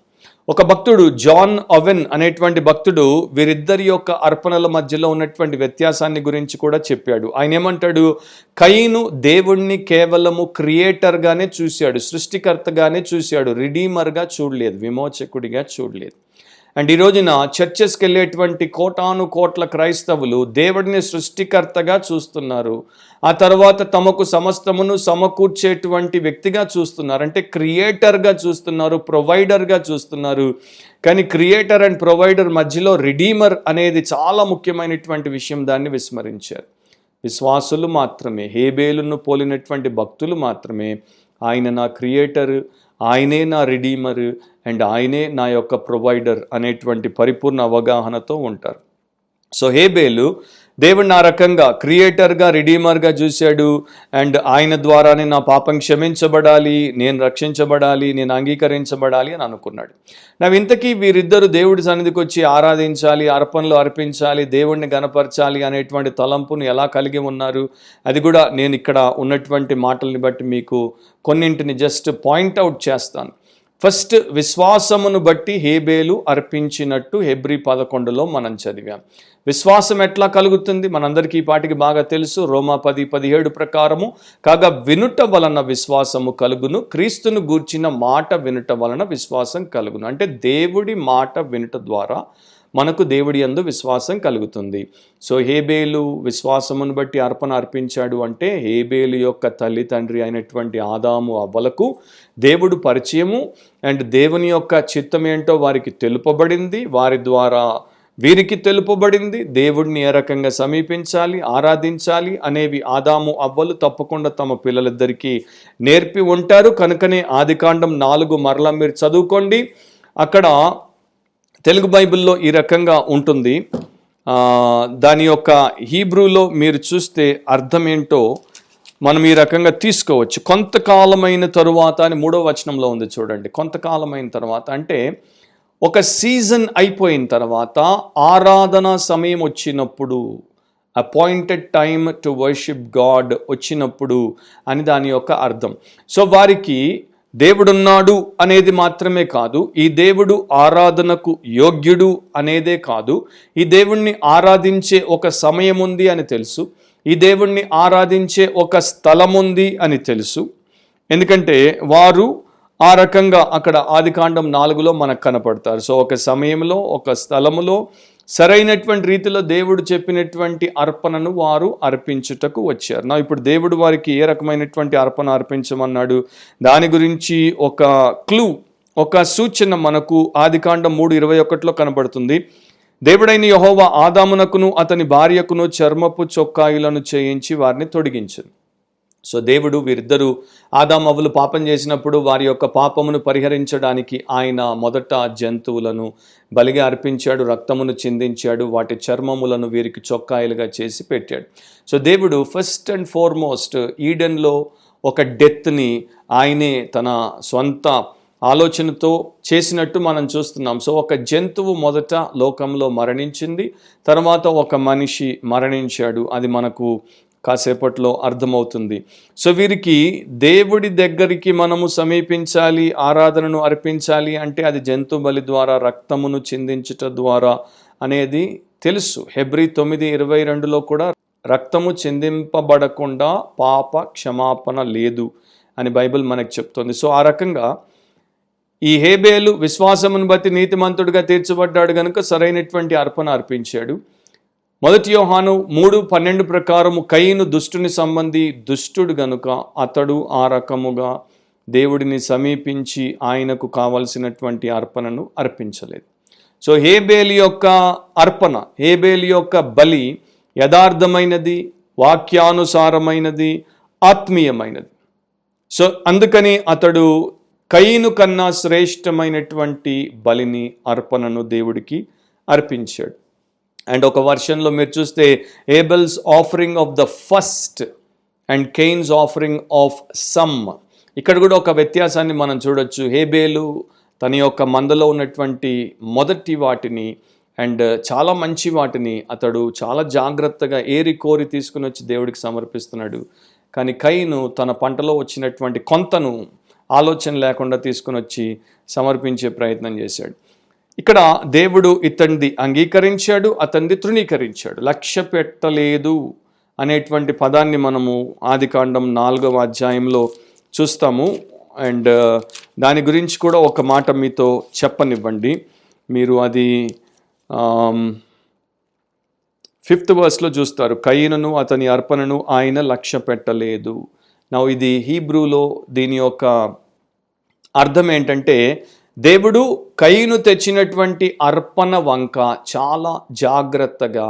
ఒక భక్తుడు జాన్ అవెన్ అనేటువంటి భక్తుడు వీరిద్దరి యొక్క అర్పణల మధ్యలో ఉన్నటువంటి వ్యత్యాసాన్ని గురించి కూడా చెప్పాడు. ఆయన ఏమంటాడు, కయీను దేవుణ్ణి కేవలము క్రియేటర్గానే చూశాడు, సృష్టికర్తగానే చూశాడు, రిడీమర్గా చూడలేదు, విమోచకుడిగా చూడలేదు. అండ్ ఈ రోజున చర్చెస్కి వెళ్ళేటువంటి కోటాను కోట్ల క్రైస్తవులు దేవుడిని సృష్టికర్తగా చూస్తున్నారు, ఆ తర్వాత తమకు సమస్తమును సమకూర్చేటువంటి వ్యక్తిగా చూస్తున్నారు, అంటే క్రియేటర్గా చూస్తున్నారు, ప్రొవైడర్గా చూస్తున్నారు. కానీ క్రియేటర్ అండ్ ప్రొవైడర్ మధ్యలో రిడీమర్ అనేది చాలా ముఖ్యమైనటువంటి విషయం, దాన్ని విస్మరించారు. విశ్వాసులు మాత్రమే, హేబేలును పోలినటువంటి భక్తులు మాత్రమే ఆయన నా క్రియేటర్, ఆయనే నా రిడీమర్ అండ్ ఆయనే నా యొక్క ప్రొవైడర్ అనేటువంటి పరిపూర్ణ అవగాహనతో ఉంటారు. సో హేబేలు దేవుడిని ఆ రకంగా క్రియేటర్గా, రిడీమర్గా చూశాడు. అండ్ ఆయన ద్వారానే నా పాపం క్షమించబడాలి, నేను రక్షించబడాలి, నేను అంగీకరించబడాలి అని అనుకున్నాడు. ఇంతకీ వీరిద్దరు దేవుడి సన్నిధికి వచ్చి ఆరాధించాలి, అర్పణలు అర్పించాలి, దేవుడిని గణపరచాలి అనేటువంటి తలంపును ఎలా కలిగి ఉన్నారు? అది కూడా నేను ఇక్కడ ఉన్నటువంటి మాటల్ని బట్టి మీకు కొన్నింటిని జస్ట్ పాయింట్అవుట్ చేస్తాను. ఫస్ట్, విశ్వాసమును బట్టి హేబేలు అర్పించినట్టు హెబ్రీ 11లో మనం చదివాం. విశ్వాసం ఎట్లా కలుగుతుంది? మనందరికీ ఈ పాటికి బాగా తెలుసు. రోమా 10:17 ప్రకారము, కాగా వినుట వలన విశ్వాసము కలుగును, క్రీస్తును గూర్చిన మాట వినుట వలన విశ్వాసం కలుగును. అంటే దేవుడి మాట వినుట ద్వారా మనకు దేవుడి యందు విశ్వాసం కలుగుతుంది. సో హేబేలు విశ్వాసమును బట్టి అర్పణ అర్పించాడు అంటే హేబేలు యొక్క తల్లి తండ్రి అయినటువంటి ఆదాము అవ్వలకు దేవుడు పరిచయము అండ్ దేవుని యొక్క చిత్తం ఏంటో వారికి తెలుపబడింది, వారి ద్వారా వీరికి తెలుపబడింది. దేవుడిని ఏ రకంగా సమీపించాలి, ఆరాధించాలి అనేవి ఆదాము అవ్వలు తప్పకుండా తమ పిల్లలిద్దరికీ నేర్పి ఉంటారు. కనుకనే ఆదికాండం 4 మరలా మీరు చదువుకోండి. అక్కడ తెలుగు బైబిల్లో ఈ రకంగా ఉంటుంది. దాని యొక్క హీబ్రూలో మీరు చూస్తే అర్థం ఏంటో మనం ఈ రకంగా తీసుకోవచ్చు. కొంతకాలమైన తరువాత అని 3వ వచనంలో ఉంది చూడండి. కొంతకాలమైన తర్వాత అంటే ఒక సీజన్ అయిపోయిన తర్వాత, ఆరాధన సమయం వచ్చినప్పుడు, appointed time to worship God వచ్చినప్పుడు అని దాని యొక్క అర్థం. సో వారికి దేవుడున్నాడు అనేది మాత్రమే కాదు, ఈ దేవుడు ఆరాధనకు యోగ్యుడు అనేదే కాదు, ఈ దేవుణ్ణి ఆరాధించే ఒక సమయం ఉంది అని తెలుసు, ఈ దేవుణ్ణి ఆరాధించే ఒక స్థలం ఉంది అని తెలుసు. ఎందుకంటే వారు ఆ రకంగా అక్కడ ఆదికాండం 4లో మనకు కనపడతారు. సో ఒక సమయంలో, ఒక స్థలములో సరైనటువంటి రీతిలో దేవుడు చెప్పినటువంటి అర్పణను వారు అర్పించుటకు వచ్చారు. ఇప్పుడు దేవుడు వారికి ఏ రకమైనటువంటి అర్పణ అర్పించమన్నాడు దాని గురించి ఒక క్లూ, ఒక సూచన మనకు ఆదికాండం 3:21లో కనబడుతుంది. దేవుడైన యెహోవా ఆదామునకును అతని భార్యకును చర్మపు చొక్కాయిలను చేయించి వారిని తొడిగించారు. సో దేవుడు వీరిద్దరూ ఆదాము అవ్వలు పాపం చేసినప్పుడు వారి యొక్క పాపమును పరిహరించడానికి ఆయన మొదట జంతువులను బలిగా అర్పించాడు, రక్తమును చిందించాడు, వాటి చర్మములను వీరికి చొక్కాయలుగా చేసి పెట్టాడు. సో దేవుడు ఫస్ట్ అండ్ ఫార్మోస్ట్ ఈడెన్లో ఒక డెత్ని ఆయనే తన సొంత ఆలోచనతో చేసినట్టు మనం చూస్తున్నాం. సో ఒక జంతువు మొదట లోకంలో మరణించింది, తర్వాత ఒక మనిషి మరణించాడు. అది మనకు కాసేపట్లో అర్థమవుతుంది. సో వీరికి దేవుడి దగ్గరికి మనము సమీపించాలి, ఆరాధనను అర్పించాలి అంటే అది జంతు బలి ద్వారా, రక్తమును చిందించుట ద్వారా అనేది తెలుసు. హెబ్రీ 9:22లో కూడా రక్తము చిందింపబడకుండా పాప క్షమాపణ లేదు అని బైబిల్ మనకు చెప్తుంది. సో ఆ రకంగా ఈ హేబేలు విశ్వాసమును బట్టి నీతిమంతుడిగా తీర్చబడ్డాడు కనుక సరైనటువంటి అర్పణ అర్పించాడు. 1 యోహాను 3:12 ప్రకారము కయీను దుష్టుని సంబంధి, దుష్టుడు గనుక అతడు ఆ రకముగా దేవుడిని సమీపించి ఆయనకు కావలసినటువంటి అర్పణను అర్పించలేదు. సో హేబేలు యొక్క అర్పణ, హేబేలు యొక్క బలి యథార్థమైనది, వాక్యానుసారమైనది, ఆత్మీయమైనది. సో అందుకని అతడు కయీను కన్నా శ్రేష్టమైనటువంటి బలిని, అర్పణను దేవుడికి అర్పించాడు. అండ్ ఒక వర్షన్లో మీరు చూస్తే Abel's offering of the first and Cain's offering of some, ఇక్కడ కూడా ఒక వ్యత్యాసాన్ని మనం చూడొచ్చు. హేబేలు తన యొక్క మందలో ఉన్నటువంటి మొదటి వాటిని అండ్ చాలా మంచి వాటిని అతడు చాలా జాగ్రత్తగా ఏరి కోరి తీసుకుని వచ్చి దేవుడికి సమర్పిస్తున్నాడు. కానీ కయీను తన పంటలో వచ్చినటువంటి కొంతను ఆలోచన లేకుండా తీసుకుని వచ్చి సమర్పించే ప్రయత్నం చేశాడు. ఇక్కడ దేవుడు ఇతనిది అంగీకరించాడు, అతనిది తృణీకరించాడు. లక్ష్య పెట్టలేదు అనేటువంటి పదాన్ని మనము ఆదికాండం 4వ అధ్యాయంలో చూస్తాము. అండ్ దాని గురించి కూడా ఒక మాట మీతో చెప్పనివ్వండి. మీరు అది 5th verseలో చూస్తారు. కయీనును అతని అర్పణను ఆయన లక్ష్య పెట్టలేదు. ఇది హీబ్రూలో దీని యొక్క అర్థం ఏంటంటే, దేవుడు కయీను తెచ్చినటువంటి అర్పణ వంక చాలా జాగ్రత్తగా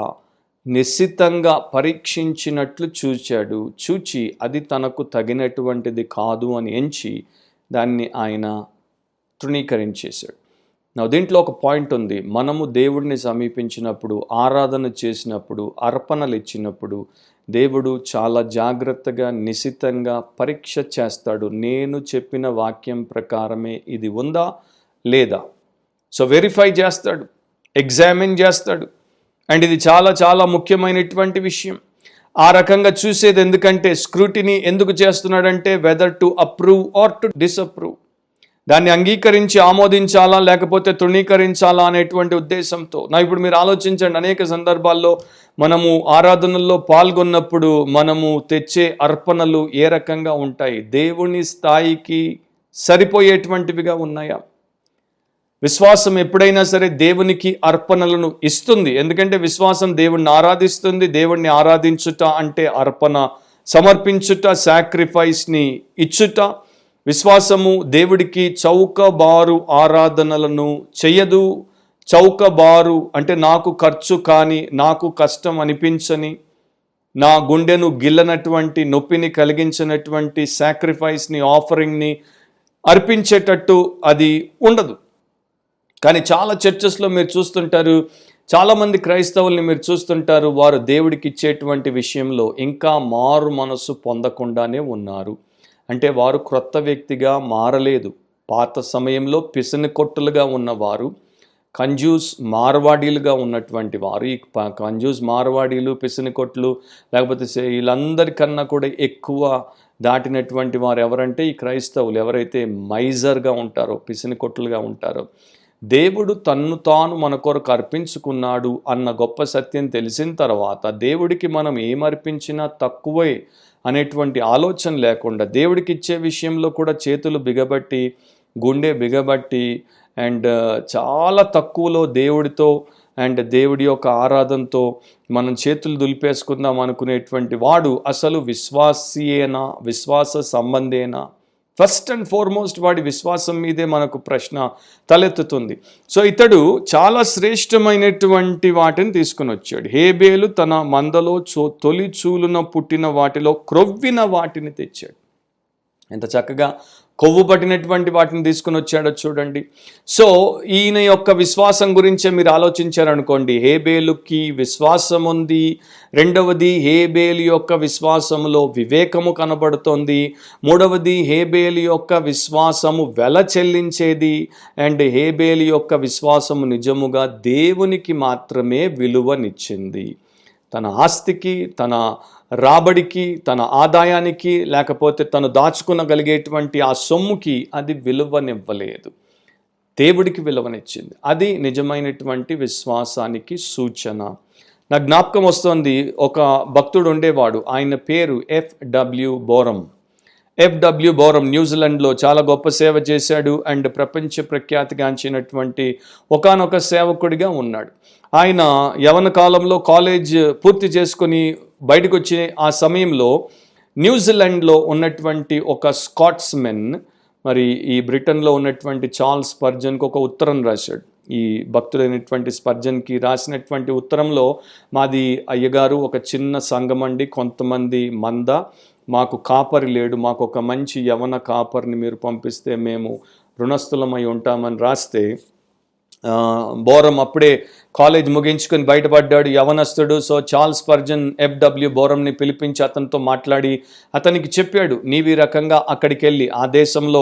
నిశ్చితంగా పరీక్షించినట్లు చూచి అది తనకు తగినటువంటిది కాదు అని ఎంచి దాన్ని ఆయన తృణీకరించేశాడు. దీంట్లో ఒక పాయింట్ ఉంది. మనము దేవుడిని సమీపించినప్పుడు, ఆరాధన చేసినప్పుడు, అర్పణలు ఇచ్చినప్పుడు దేవుడు చాలా జాగ్రత్తగా నిశితంగా పరీక్ష చేస్తాడు. నేను చెప్పిన వాక్యం ప్రకారమే ఇది ఉందా లేదా, సో వెరిఫై చేస్తాడు, ఎగ్జామిన్ చేస్తాడు. అండ్ ఇది చాలా చాలా ముఖ్యమైనటువంటి విషయం. ఆ రకంగా చూసేది ఎందుకంటే, స్క్రూటినీ ఎందుకు చేస్తున్నాడంటే whether to approve or to disapprove, దాన్ని అంగీకరించి ఆమోదించాలా లేకపోతే తృణీకరించాలా అనేటువంటి ఉద్దేశంతో. ఇప్పుడు మీరు ఆలోచించండి, అనేక సందర్భాల్లో మనము ఆరాధనల్లో పాల్గొన్నప్పుడు మనము తెచ్చే అర్పణలు ఏ రకంగా ఉంటాయి? దేవుని స్థాయికి సరిపోయేటువంటివిగా ఉన్నాయా? విశ్వాసం ఎప్పుడైనా సరే దేవునికి అర్పణలను ఇస్తుంది. ఎందుకంటే విశ్వాసం దేవుణ్ణి ఆరాధిస్తుంది. దేవుణ్ణి ఆరాధించుట అంటే అర్పణ సమర్పించుట, సాక్రిఫైస్ని ఇచ్చుట. విశ్వాసము దేవుడికి చౌకబారు ఆరాధనలను చెయ్యదు. చౌకబారు అంటే నాకు ఖర్చు కాని, నాకు కష్టం అనిపించని, నా గుండెను గిల్లనటువంటి, నొప్పిని కలిగించినటువంటి సాక్రిఫైస్ని, ఆఫరింగ్ని అర్పించేటట్టు అది ఉండదు. కానీ చాలా చర్చెస్లో మీరు చూస్తుంటారు, చాలామంది క్రైస్తవుల్ని మీరు చూస్తుంటారు, వారు దేవుడికి ఇచ్చేటువంటి విషయంలో ఇంకా మారు మనసు పొందకుండానే ఉన్నారు. అంటే వారు క్రొత్త వ్యక్తిగా మారలేదు. పాత సమయంలో పిసినికొట్టులుగా ఉన్నవారు, కంజూస్ మార్వాడీలుగా ఉన్నటువంటి వారు, ఈ కంజూస్ మార్వాడీలు, పిసినికొట్లు లేకపోతే వీళ్ళందరికన్నా కూడా ఎక్కువ దాటినటువంటి వారు ఎవరంటే ఈ క్రైస్తవులు. ఎవరైతే మైజర్గా ఉంటారో, పిసినికొట్టులుగా ఉంటారో, దేవుడు తన్ను తాను మన కొరకు అర్పించుకున్నాడు అన్న గొప్ప సత్యం తెలిసిన తర్వాత దేవుడికి మనం ఏమర్పించినా తక్కువే అనేటువంటి ఆలోచన లేకుండా, దేవుడికి ఇచ్చే విషయంలో కూడా చేతులు బిగబట్టి, గుండె బిగబట్టి, అండ్ చాలా తక్కువలో దేవుడితో అండ్ దేవుడి యొక్క ఆరాధనతో మనం చేతులు దులిపేసుకుందాం అనుకునేటువంటి వాడు అసలు విశ్వాసీయేనా, విశ్వాస సంబంధేనా? ఫస్ట్ అండ్ ఫార్మోస్ట్ వాడి విశ్వాసం మీదే మనకు ప్రశ్న తలెత్తుతుంది. సో ఇతడు చాలా శ్రేష్టమైనటువంటి వాటిని తీసుకుని వచ్చాడు. హేబేలు తన మందలో తొలి చూలున పుట్టిన వాటిలో క్రొవ్విన వాటిని తెచ్చాడు. ఎంత చక్కగా కొవ్వు పట్టినటువంటి వాటిని తీసుకుని వచ్చాడో చూడండి. సో ఈయన యొక్క విశ్వాసం గురించే మీరు ఆలోచించారనుకోండి, హేబేలుకి విశ్వాసం ఉంది. రెండవది, హేబేలు యొక్క విశ్వాసములో వివేకము కనబడుతోంది. మూడవది, హేబేలు యొక్క విశ్వాసము వెల చెల్లించేది. అండ్ హేబేలు యొక్క విశ్వాసము నిజముగా దేవునికి మాత్రమే విలువనిచ్చింది. తన ఆస్తికి, తన రాబడికి, తన ఆదాయానికి, లేకపోతే తను దాచుకునగలిగేటువంటి ఆ సొమ్ముకి అది విలువనివ్వలేదు. దేవుడికి విలువనిచ్చింది. అది నిజమైనటువంటి విశ్వాసానికి సూచన. నా జ్ఞాపకం వస్తుంది, ఒక భక్తుడు ఉండేవాడు. ఆయన పేరు F.W. బోరం. F.W. బోరం న్యూజిలాండ్లో చాలా గొప్ప సేవ చేశాడు అండ్ ప్రపంచ ప్రఖ్యాతిగాంచినటువంటి ఒకానొక సేవకుడిగా ఉన్నాడు. ఆయన యవన కాలంలో కాలేజ్ పూర్తి చేసుకొని బయటకు వచ్చే ఆ సమయంలో న్యూజిలాండ్లో ఉన్నటువంటి ఒక స్కాట్స్మెన్, మరి ఈ బ్రిటన్లో ఉన్నటువంటి చార్ల్స్ స్పర్జన్కి ఒక ఉత్తరం రాశాడు. ఈ భక్తుడైనటువంటి స్పర్జన్కి రాసినటువంటి ఉత్తరంలో, మాది అయ్యగారు ఒక చిన్న సంఘం అండి, కొంతమంది మంద, మాకు కాపరి లేడు, మాకు ఒక మంచి యవన కాపరిని మీరు పంపిస్తే మేము రుణస్థులమై ఉంటామని రాస్తే, బోరం అప్పుడే కాలేజ్ ముగించుకొని బయటపడ్డాడు, యవనస్తుడు. So Charles Spurgeon F.W. బోరంని పిలిపించి అతనితో మాట్లాడి అతనికి చెప్పాడు, నీవు ఈ రకంగా అక్కడికి వెళ్ళి ఆ దేశంలో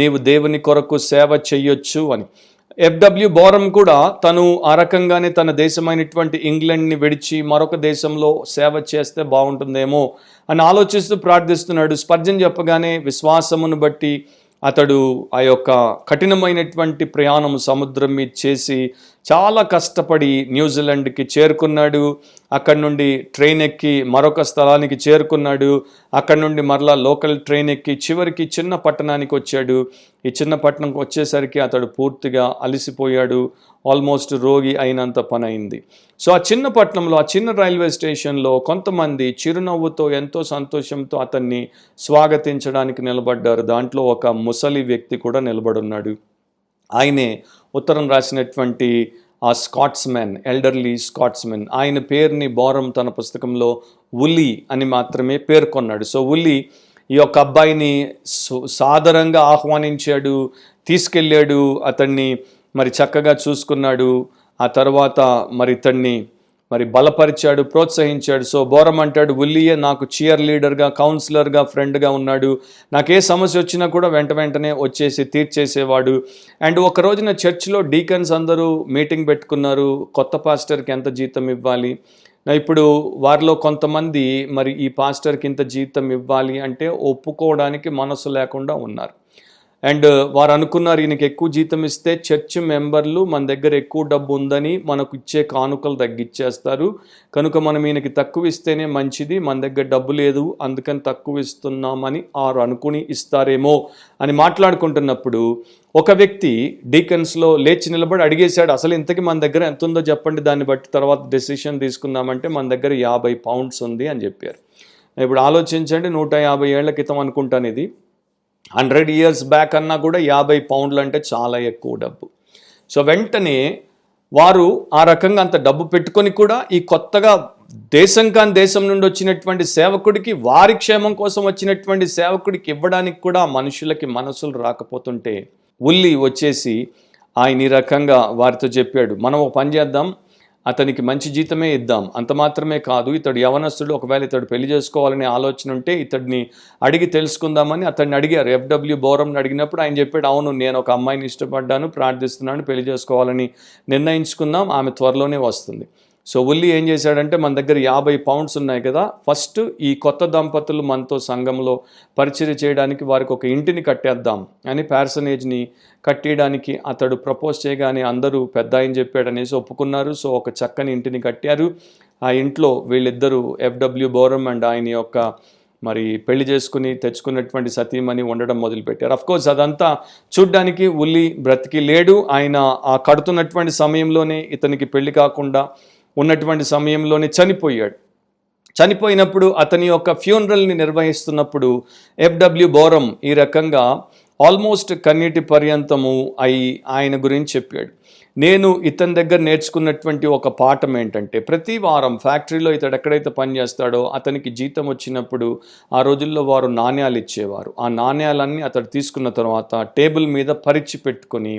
నీవు దేవుని కొరకు సేవ చెయ్యొచ్చు అని. F.W. బోరం కూడా తను ఆ రకంగానే తన దేశమైనటువంటి ఇంగ్లాండ్ని విడిచి మరొక దేశంలో సేవ చేస్తే బాగుంటుందేమో అని ఆలోచిస్తూ ప్రార్థిస్తున్నాడు. స్పర్జన్ చెప్పగానే విశ్వాసమును బట్టి అతడు ఆ యొక్క కఠినమైనటువంటి ప్రయాణం సముద్రం మీద చేసి చాలా కష్టపడి న్యూజిలాండ్కి చేరుకున్నాడు. అక్కడి నుండి ట్రైన్ ఎక్కి మరొక స్థలానికి చేరుకున్నాడు. అక్కడి నుండి మరలా లోకల్ ట్రైన్ ఎక్కి చివరికి చిన్న పట్టణానికి వచ్చాడు. ఈ చిన్న పట్టణంకి వచ్చేసరికి అతడు పూర్తిగా అలసిపోయాడు. ఆల్మోస్ట్ రోగి అయినంత పని అయింది. సో ఆ చిన్న పట్టణంలో, ఆ చిన్న రైల్వే స్టేషన్లో కొంతమంది చిరునవ్వుతో ఎంతో సంతోషంతో అతన్ని స్వాగతించడానికి నిలబడ్డారు. దాంట్లో ఒక ముసలి వ్యక్తి కూడా నిలబడున్నాడు. ఆయనే ఉత్తరం రాసినటువంటి ఆ స్కాట్స్మెన్, ఎల్డర్లీ స్కాట్స్మెన్. ఆయన పేరుని బోరం తన పుస్తకంలో ఉల్లి అని మాత్రమే పేర్కొన్నాడు. సో ఉల్లి ఈ యొక్క అబ్బాయిని సాదరంగా ఆహ్వానించాడు, తీసుకెళ్ళాడు, అతన్ని మరి చక్కగా చూసుకున్నాడు. ఆ తర్వాత మరి ఇతన్ని మరి బలపరిచాడు, ప్రోత్సహించాడు. సో బోరం అంటాడు, ఉల్లియే నాకు చీర్ లీడర్గా, కౌన్సిలర్గా, ఫ్రెండ్గా ఉన్నాడు. నాకు ఏ సమస్య వచ్చినా కూడా వెంటనే వచ్చేసి తీర్చేసేవాడు. అండ్ ఒక రోజున చర్చ్లో డీకన్స్ అందరూ మీటింగ్ పెట్టుకున్నారు. కొత్త పాస్టర్కి ఎంత జీతం ఇవ్వాలి. ఇప్పుడు వారిలో కొంతమంది మరి ఈ పాస్టర్కి ఇంత జీతం ఇవ్వాలి అంటే ఒప్పుకోవడానికి మనసు లేకుండా ఉన్నారు. అండ్ వారు అనుకున్నారు, ఈయనకి ఎక్కువ జీతం ఇస్తే చర్చ్ మెంబర్లు మన దగ్గర ఎక్కువ డబ్బు ఉందని మనకు ఇచ్చే కానుకలు తగ్గించేస్తారు, కనుక మనం ఈయనకి తక్కువ ఇస్తేనే మంచిది, మన దగ్గర డబ్బు లేదు అందుకని తక్కువ ఇస్తున్నామని వారు అనుకుని ఇస్తారేమో అని మాట్లాడుకుంటున్నప్పుడు ఒక వ్యక్తి డీకన్స్లో లేచి నిలబడి అడిగేశాడు, అసలు ఇంతకీ మన దగ్గర ఎంత ఉందో చెప్పండి, దాన్ని బట్టి తర్వాత డెసిషన్ తీసుకుందామంటే మన దగ్గర 50 పౌండ్స్ ఉంది అని చెప్పారు. ఇప్పుడు ఆలోచించండి, 150 ఏళ్ల క్రితం అనుకుంటాను ఇది, 100 years బ్యాక్ అన్నా కూడా 50 పౌండ్లు అంటే చాలా ఎక్కువ డబ్బు. సో వెంటనే వారు ఆ రకంగా అంత డబ్బు పెట్టుకొని కూడా ఈ కొత్తగా దేశం కాని దేశం నుండి వచ్చినటువంటి సేవకుడికి, వారి క్షేమం కోసం వచ్చినటువంటి సేవకుడికి ఇవ్వడానికి కూడా మనుషులకి మనసులు రాకపోతుంటే ఉల్లి వచ్చేసి ఆయన ఈ రకంగా వారితో చెప్పాడు, మనం ఒక పని చేద్దాం, అతనికి మంచి జీతమే ఇద్దాం, అంత మాత్రమే కాదు, ఇతడు యవనస్తుడు, ఒకవేళ ఇతడు పెళ్లి చేసుకోవాలనే ఆలోచన ఉంటే ఇతడిని అడిగి తెలుసుకుందామని అతన్ని అడిగారు. ఎఫ్డబ్ల్యూ బోరంని అడిగినప్పుడు ఆయన చెప్పాడు, అవును నేను ఒక అమ్మాయిని ఇష్టపడ్డాను, ప్రార్థిస్తున్నాను, పెళ్లి చేసుకోవాలని నిర్ణయించుకుందాం, ఆమె త్వరలోనే వస్తుంది. సో ఉల్లి ఏం చేశాడంటే, మన దగ్గర 50 పౌండ్స్ ఉన్నాయి కదా, ఫస్ట్ ఈ కొత్త దంపతులు మనతో సంఘంలో పరిచయం చేయడానికి వారికి ఒక ఇంటిని కట్టేద్దాం అని ప్యార్సనేజ్ని కట్టేయడానికి అతడు ప్రపోజ్ చేయగానే అందరూ పెద్ద ఆయన చెప్పాడనేసి ఒప్పుకున్నారు. సో ఒక చక్కని ఇంటిని కట్టారు. ఆ ఇంట్లో వీళ్ళిద్దరూ ఎఫ్డబ్ల్యూ బోరం అండ్ ఆయన యొక్క మరి పెళ్లి చేసుకుని తెచ్చుకున్నటువంటి సతీమణి ఉండడం మొదలుపెట్టారు. అఫ్కోర్స్ అదంతా చూడ్డానికి ఉల్లి బ్రతికి లేడు. ఆయన ఆ కడుతున్నటువంటి సమయంలోనే, ఇతనికి పెళ్లి కాకుండా ఉన్నటువంటి సమయంలోనే చనిపోయాడు. చనిపోయినప్పుడు అతని యొక్క ఫ్యూనరల్ని నిర్వహిస్తున్నప్పుడు ఎఫ్డబ్ల్యూ బోరం ఈ రకంగా ఆల్మోస్ట్ కన్నీటి పర్యంతము ఆయన గురించి చెప్పాడు. నేను ఇతని దగ్గర నేర్చుకున్నటువంటి ఒక పాఠం ఏంటంటే, ప్రతి వారం ఫ్యాక్టరీలో ఇతడు ఎక్కడైతే పనిచేస్తాడో అతనికి జీతం వచ్చినప్పుడు ఆ రోజుల్లో వారు నాణ్యాలు ఇచ్చేవారు. ఆ నాణ్యాలన్నీ అతడు తీసుకున్న తర్వాత టేబుల్ మీద పరిచి పెట్టుకొని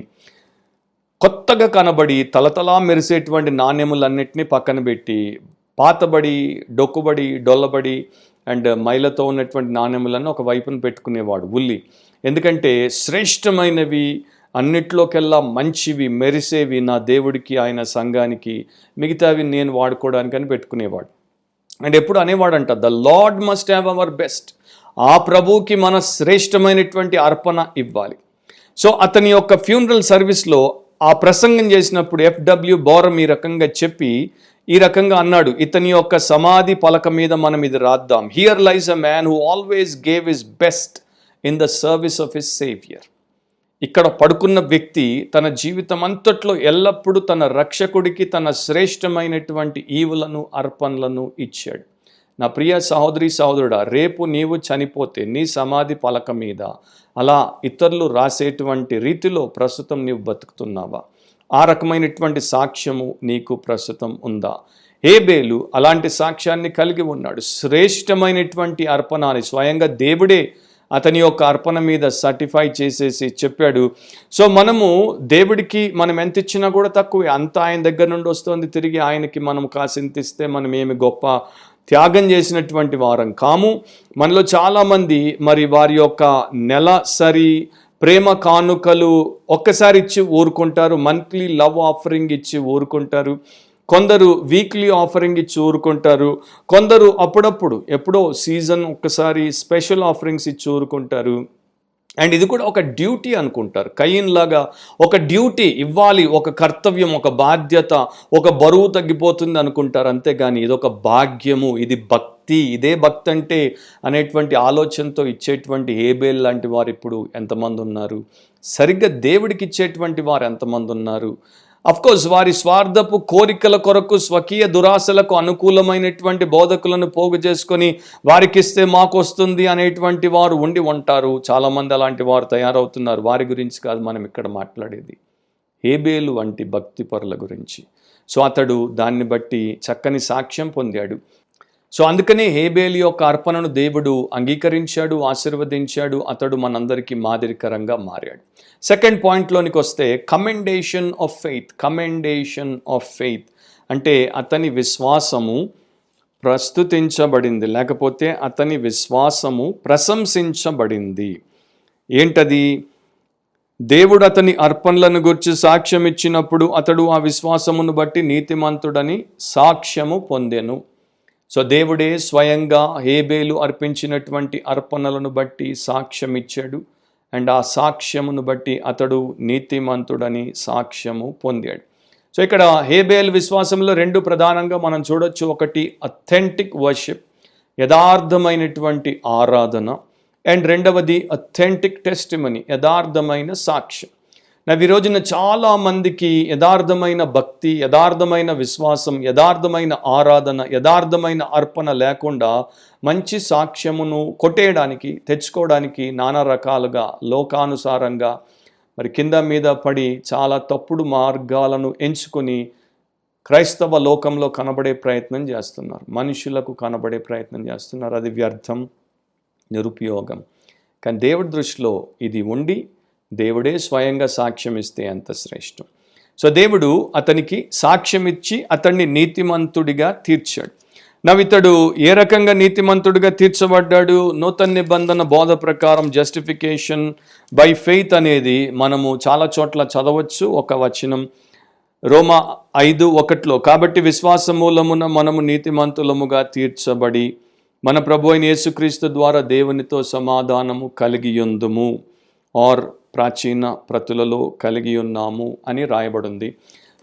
కొత్తగా కనబడి తలతలా మెరిసేటువంటి నాణ్యములన్నిటినీ పక్కన పెట్టి పాతబడి, డొక్కుబడి, డొల్లబడి అండ్ మైలతో ఉన్నటువంటి నాణ్యములను ఒక వైపున పెట్టుకునేవాడు ఉల్లి. ఎందుకంటే శ్రేష్టమైనవి, అన్నిట్లోకెల్లా మంచివి, మెరిసేవి నా దేవుడికి, ఆయన సంఘానికి, మిగతావి నేను వాడుకోవడానికి అని పెట్టుకునేవాడు. అండ్ ఎప్పుడు అనేవాడంట, the lord must have our best, ఆ ప్రభువుకి మన శ్రేష్టమైనటువంటి అర్పణ ఇవ్వాలి. సో అతని యొక్క ఫ్యూనరల్ సర్వీస్లో ఆ ప్రసంగం చేసినప్పుడు ఎఫ్డబ్ల్యూ బోరం ఈ రకంగా చెప్పి ఈ రకంగా అన్నాడు, ఇతని యొక్క సమాధి పలక మీద మనం ఇది రాద్దాం, here lies a man who always gave his best in the service of his saviour. ఇక్కడ పడుకున్న వ్యక్తి తన జీవితం అంతట్లో ఎల్లప్పుడూ తన రక్షకుడికి తన శ్రేష్టమైనటువంటి ఈవులను, అర్పణలను ఇచ్చాడు. నా ప్రియ సహోదరి సహోదరుడా, రేపు నీవు చనిపోతే నీ సమాధి పలక మీద అలా ఇతరులు రాసేటువంటి రీతిలో ప్రస్తుతం నీవు బతుకుతున్నావా? ఆ రకమైనటువంటి సాక్ష్యము నీకు ప్రస్తుతం ఉందా? హేబేలు అలాంటి సాక్ష్యాన్ని కలిగి ఉన్నాడు. శ్రేష్టమైనటువంటి అర్పణ అని స్వయంగా దేవుడే అతని యొక్క అర్పణ మీద సర్టిఫై చేసేసి చెప్పాడు. సో మనము దేవుడికి మనం ఎంత ఇచ్చినా కూడా తక్కువే, అంత ఆయన దగ్గర నుండి వస్తుంది, తిరిగి ఆయనకి మనం కాసింత ఇస్తే మనం ఏమి గొప్ప త్యాగం చేసినటువంటి వారం కాము. మనలో చాలామంది మరి వారి యొక్క నెలసరి ప్రేమ కానుకలు ఒక్కసారి ఇచ్చి ఊరుకుంటారు, మంత్లీ లవ్ ఆఫరింగ్ ఇచ్చి ఊరుకుంటారు, కొందరు వీక్లీ ఆఫరింగ్ ఇచ్చి ఊరుకుంటారు, కొందరు అప్పుడప్పుడు ఎప్పుడో సీజన్ ఒక్కసారి స్పెషల్ ఆఫరింగ్స్ ఇచ్చి ఊరుకుంటారు. అండ్ ఇది కూడా ఒక డ్యూటీ అనుకుంటారు. కయీన్ లాగా ఒక డ్యూటీ ఇవ్వాలి, ఒక కర్తవ్యం, ఒక బాధ్యత, ఒక బరువు తగ్గిపోతుంది అనుకుంటారు. అంతేగాని ఇదొక భాగ్యము, ఇది భక్తి, ఇదే భక్తి అంటే అనేటువంటి ఆలోచనతో ఇచ్చేటువంటి హేబేల్ లాంటి వారు ఇప్పుడు ఎంతమంది ఉన్నారు? సరిగ్గా దేవుడికి ఇచ్చేటువంటి వారు ఎంతమంది ఉన్నారు? అఫ్కోర్స్ వారి స్వార్థపు కోరికల కొరకు, స్వకీయ దురాశలకు అనుకూలమైనటువంటి బోధకులను పోగు చేసుకొని వారికిస్తే మాకు వస్తుంది అనేటువంటి వారు ఉండి ఉంటారు. చాలామంది అలాంటి వారు తయారవుతున్నారు. వారి గురించి కాదు మనం ఇక్కడ మాట్లాడేది, హేబేలు వంటి భక్తిపరుల గురించి. సో అతడు దాన్ని బట్టి చక్కని సాక్ష్యం పొందాడు. సో అందుకనే హేబేలు యొక్క అర్పణను దేవుడు అంగీకరించాడు, ఆశీర్వదించాడు. అతడు మనందరికీ మాదిరికరంగా మారాడు. సెకండ్ పాయింట్లోనికి వస్తే commendation of faith. Commendation of faith అంటే అతని విశ్వాసము ప్రస్తుతించబడింది, లేకపోతే అతని విశ్వాసము ప్రశంసించబడింది. ఏంటది? దేవుడు అతని అర్పణలను గురించి సాక్ష్యం ఇచ్చినప్పుడు అతడు ఆ విశ్వాసమును బట్టి నీతిమంతుడని సాక్ష్యము పొందెను. సో దేవుడే స్వయంగా హేబేలు అర్పించినటువంటి అర్పణలను బట్టి సాక్ష్యం ఇచ్చాడు. అండ్ ఆ సాక్ష్యమును బట్టి అతడు నీతిమంతుడని సాక్ష్యము పొందాడు. సో ఇక్కడ హేబేలు విశ్వాసంలో రెండు ప్రధానంగా మనం చూడొచ్చు. ఒకటి అథెంటిక్ వర్షిప్, యథార్థమైనటువంటి ఆరాధన. అండ్ రెండవది అథెంటిక్ టెస్టిమనీ, యథార్థమైన సాక్ష్యం. ఈ రోజున చాలామందికి యథార్థమైన భక్తి, యథార్థమైన విశ్వాసం, యథార్థమైన ఆరాధన, యథార్థమైన అర్పణ లేకుండా మంచి సాక్ష్యమును కొట్టేయడానికి, తెచ్చుకోవడానికి నానా రకాలుగా లోకానుసారంగా మరి కింద మీద పడి చాలా తప్పుడు మార్గాలను ఎంచుకొని క్రైస్తవ లోకంలో కనబడే ప్రయత్నం చేస్తున్నారు, మనుషులకు కనబడే ప్రయత్నం చేస్తున్నారు. అది వ్యర్థం, నిరుపయోగం. కానీ దేవుడి దృష్టిలో ఇది ఉండి దేవుడే స్వయంగా సాక్ష్యం ఇస్తే ఎంత శ్రేష్టం. సో దేవుడు అతనికి సాక్ష్యం ఇచ్చి అతన్ని నీతిమంతుడిగా తీర్చాడు. ఇతడు ఏ రకంగా నీతిమంతుడిగా తీర్చబడ్డాడు? నూతన నిబంధన బోధ ప్రకారం జస్టిఫికేషన్ బై ఫెయిత్ అనేది మనము చాలా చోట్ల చదవచ్చు. ఒక వచనం రోమా 5:1 కాబట్టి విశ్వాస మూలమున మనము నీతిమంతులముగా తీర్చబడి మన ప్రభు అయిన యేసుక్రీస్తు ద్వారా దేవునితో సమాధానము కలిగి యుందుము, ఆర్ ప్రాచీన ప్రతులలో కలిగి ఉన్నాము అని రాయబడింది.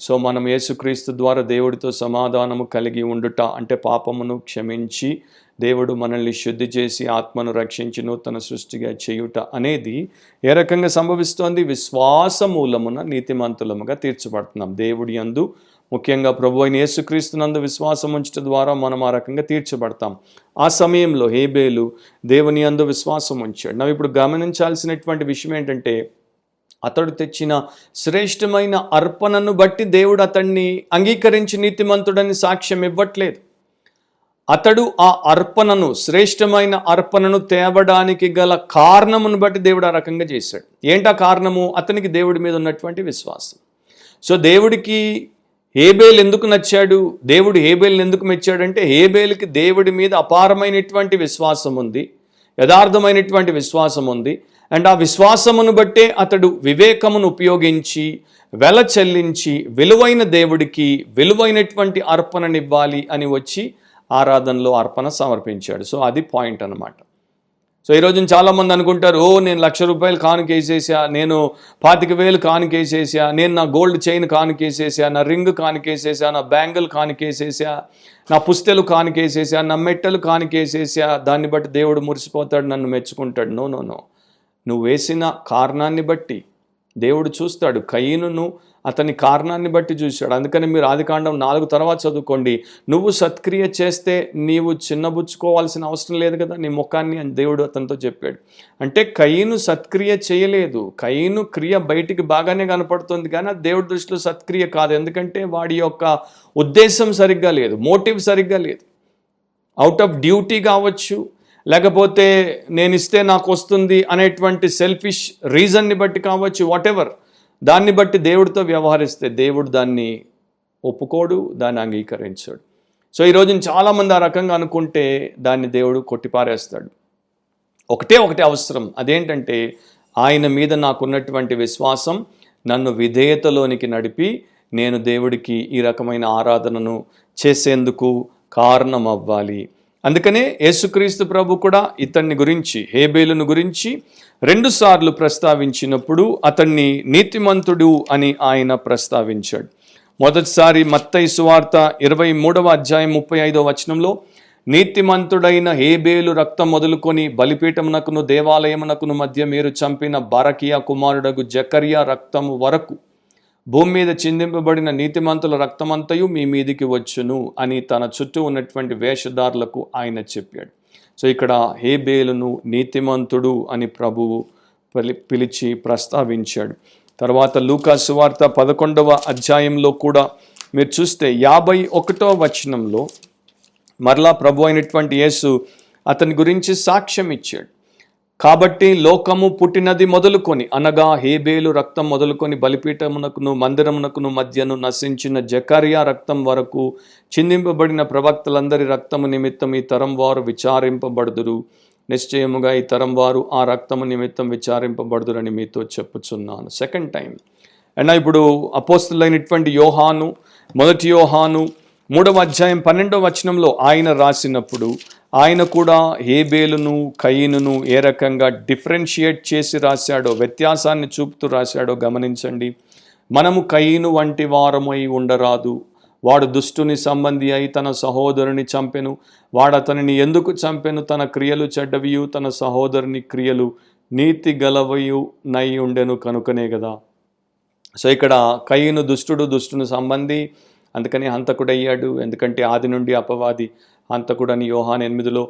సో మనం యేసుక్రీస్తు ద్వారా దేవుడితో సమాధానము కలిగి ఉండుట అంటే పాపమును క్షమించి దేవుడు మనల్ని శుద్ధి చేసి ఆత్మను రక్షించి నూతన సృష్టిగా చేయుట అనేది ఏ రకంగా సంభవిస్తోంది? విశ్వాస మూలమున నీతిమంతులముగా తీర్చబడుతున్నాం. దేవుడి యందు, ముఖ్యంగా ప్రభు అయిన యేసుక్రీస్తునందు విశ్వాసం ఉంచడం ద్వారా మనం ఆ రకంగా తీర్చబడతాం. ఆ సమయంలో హేబేలు దేవుని యందు విశ్వాసం ఉంచాడు. ఇప్పుడు గమనించాల్సినటువంటి విషయం ఏంటంటే, అతడు తెచ్చిన శ్రేష్టమైన అర్పణను బట్టి దేవుడు అతన్ని అంగీకరించి నీతిమంతుడని సాక్ష్యం ఇవ్వట్లేదు. అతడు ఆ అర్పణను, శ్రేష్టమైన అర్పణను తేవడానికి గల కారణమును బట్టి దేవుడు ఆ రకంగా చేశాడు. ఏంటా కారణము? అతనికి దేవుడి మీద ఉన్నటువంటి విశ్వాసం. సో దేవుడికి హేబేలు ఎందుకు నచ్చాడు? దేవుడు హేబేలుని ఎందుకు మెచ్చాడంటే, హేబేలుకి దేవుడి మీద అపారమైనటువంటి విశ్వాసం ఉంది, యథార్థమైనటువంటి విశ్వాసం ఉంది. అండ్ ఆ విశ్వాసమును బట్టే అతడు వివేకమును ఉపయోగించి వెల చెల్లించి విలువైన దేవుడికి విలువైనటువంటి అర్పణనివ్వాలి అని వచ్చి ఆరాధనలో అర్పణ సమర్పించాడు. సో అది పాయింట్ అన్నమాట. సో ఈరోజు చాలామంది అనుకుంటారు, నేను ₹1,00,000 కానుకేసేసా, నేను 25,000 కానుకేసేసా, నేను నా గోల్డ్ చైన్ కానుకేసేసా, నా రింగ్ కానుకేసేసా, నా బ్యాంగిల్ కానుకేసేసా, నా పుస్తెలు కానుకేసేసా, నా మెట్టలు కానుకేసేసా, దాన్ని బట్టి దేవుడు మురిసిపోతాడు, నన్ను మెచ్చుకుంటాడు. నో నో నో నువ్వు వేసిన కారణాన్ని బట్టి దేవుడు చూస్తాడు. కయీనును అతని కారణాన్ని బట్టి చూశాడు. అందుకని మీరు ఆదికాండం 4 తర్వాత చదువుకోండి. నువ్వు సత్క్రియ చేస్తే నీవు చిన్నబుచ్చుకోవాల్సిన అవసరం లేదు కదా నీ ముఖాన్ని అని దేవుడు అతనితో చెప్పాడు. అంటే కయీను సత్క్రియ చేయలేదు. కయీను క్రియ బయటికి బాగానే కనపడుతుంది, కానీ అది దేవుడి దృష్టిలో సత్క్రియ కాదు. ఎందుకంటే వాడి యొక్క ఉద్దేశం సరిగ్గా లేదు, మోటివ్ సరిగ్గా లేదు. అవుట్ ఆఫ్ డ్యూటీ కావచ్చు, లేకపోతే నేను ఇస్తే నాకు వస్తుంది అనేటువంటి సెల్ఫిష్ రీజన్ని బట్టి కావచ్చు, వాటెవర్, దాన్ని బట్టి దేవుడితో వ్యవహరిస్తే దేవుడు దాన్ని ఒప్పుకోడు, దాన్ని అంగీకరించాడు. సో ఈరోజు చాలామంది ఆ రకంగా అనుకుంటే దాన్ని దేవుడు కొట్టిపారేస్తాడు. ఒకటే అవసరం, అదేంటంటే ఆయన మీద నాకున్నటువంటి విశ్వాసం నన్ను విధేయతలోనికి నడిపి నేను దేవుడికి ఈ రకమైన ఆరాధనను చేసేందుకు కారణం అవ్వాలి. అందుకనే యేసుక్రీస్తు ప్రభు కూడా ఇతన్ని గురించి, హేబేలును గురించి 2 సార్లు ప్రస్తావించినప్పుడు అతన్ని నీతిమంతుడు అని ఆయన ప్రస్తావించాడు. మొదటిసారి మత్తయి సువార్త 23వ అధ్యాయం 35వ వచనంలో నీతిమంతుడైన హేబేలు రక్తం మొదలుకొని బలిపీఠమునకును దేవాలయమునకును మధ్య మీరు చంపిన బరకియా కుమారుడగు జకర్యా రక్తము వరకు భూమి మీద చిందింపబడిన నీతిమంతుల రక్తమంతయు మీ మీదికి వచ్చును అని తన చుట్టూ ఉన్నటువంటి వేషధారులకు ఆయన చెప్పాడు. సో ఇక్కడ హేబేలును నీతిమంతుడు అని ప్రభువు పిలిచి ప్రస్తావించాడు. తర్వాత లూకా సువార్త 11వ అధ్యాయంలో కూడా మీరు చూస్తే 51వ వచనంలో మరలా ప్రభు అయినటువంటి యేసు అతని గురించి సాక్ష్యం ఇచ్చాడు. కాబట్టి లోకము పుట్టినది మొదలుకొని, అనగా హేబేలు రక్తం మొదలుకొని బలిపీఠమునకును మందిరమునకును మధ్యను నశించిన జకర్యా రక్తం వరకు చిందింపబడిన ప్రవక్తలందరి రక్తము నిమిత్తం ఈ తరం వారు విచారింపబడుదురు. నిశ్చయముగా ఈ తరం వారు ఆ రక్తము నిమిత్తం విచారింపబడుదురని మీతో చెప్పుచున్నాను. Second time. అండ్ ఇప్పుడు అపోస్తులైనటువంటి యోహాను, మొదటి యోహాను 3వ అధ్యాయం 12వ వచనంలో ఆయన రాసినప్పుడు ఆయన కూడా హేబేలును కయీనును ఏ రకంగా డిఫరెన్షియేట్ చేసి రాశాడో, వ్యత్యాసాన్ని చూపుతూ రాశాడో గమనించండి. మనము కయీను వంటి వారమై ఉండరాదు. వాడు దుష్టుని సంబంధి అయి తన సహోదరుని చంపెను. వాడతనిని ఎందుకు చంపెను? తన క్రియలు చెడ్డవియు తన సహోదరుని క్రియలు నీతి గలవయు నై ఉండెను కనుకనే కదా. సో ఇక్కడ కయీను దుష్టుని సంబంధి, అందుకని హంతకుడయ్యాడు. ఎందుకంటే ఆది నుండి అపవాది హంతకుడని యోహాను 8లో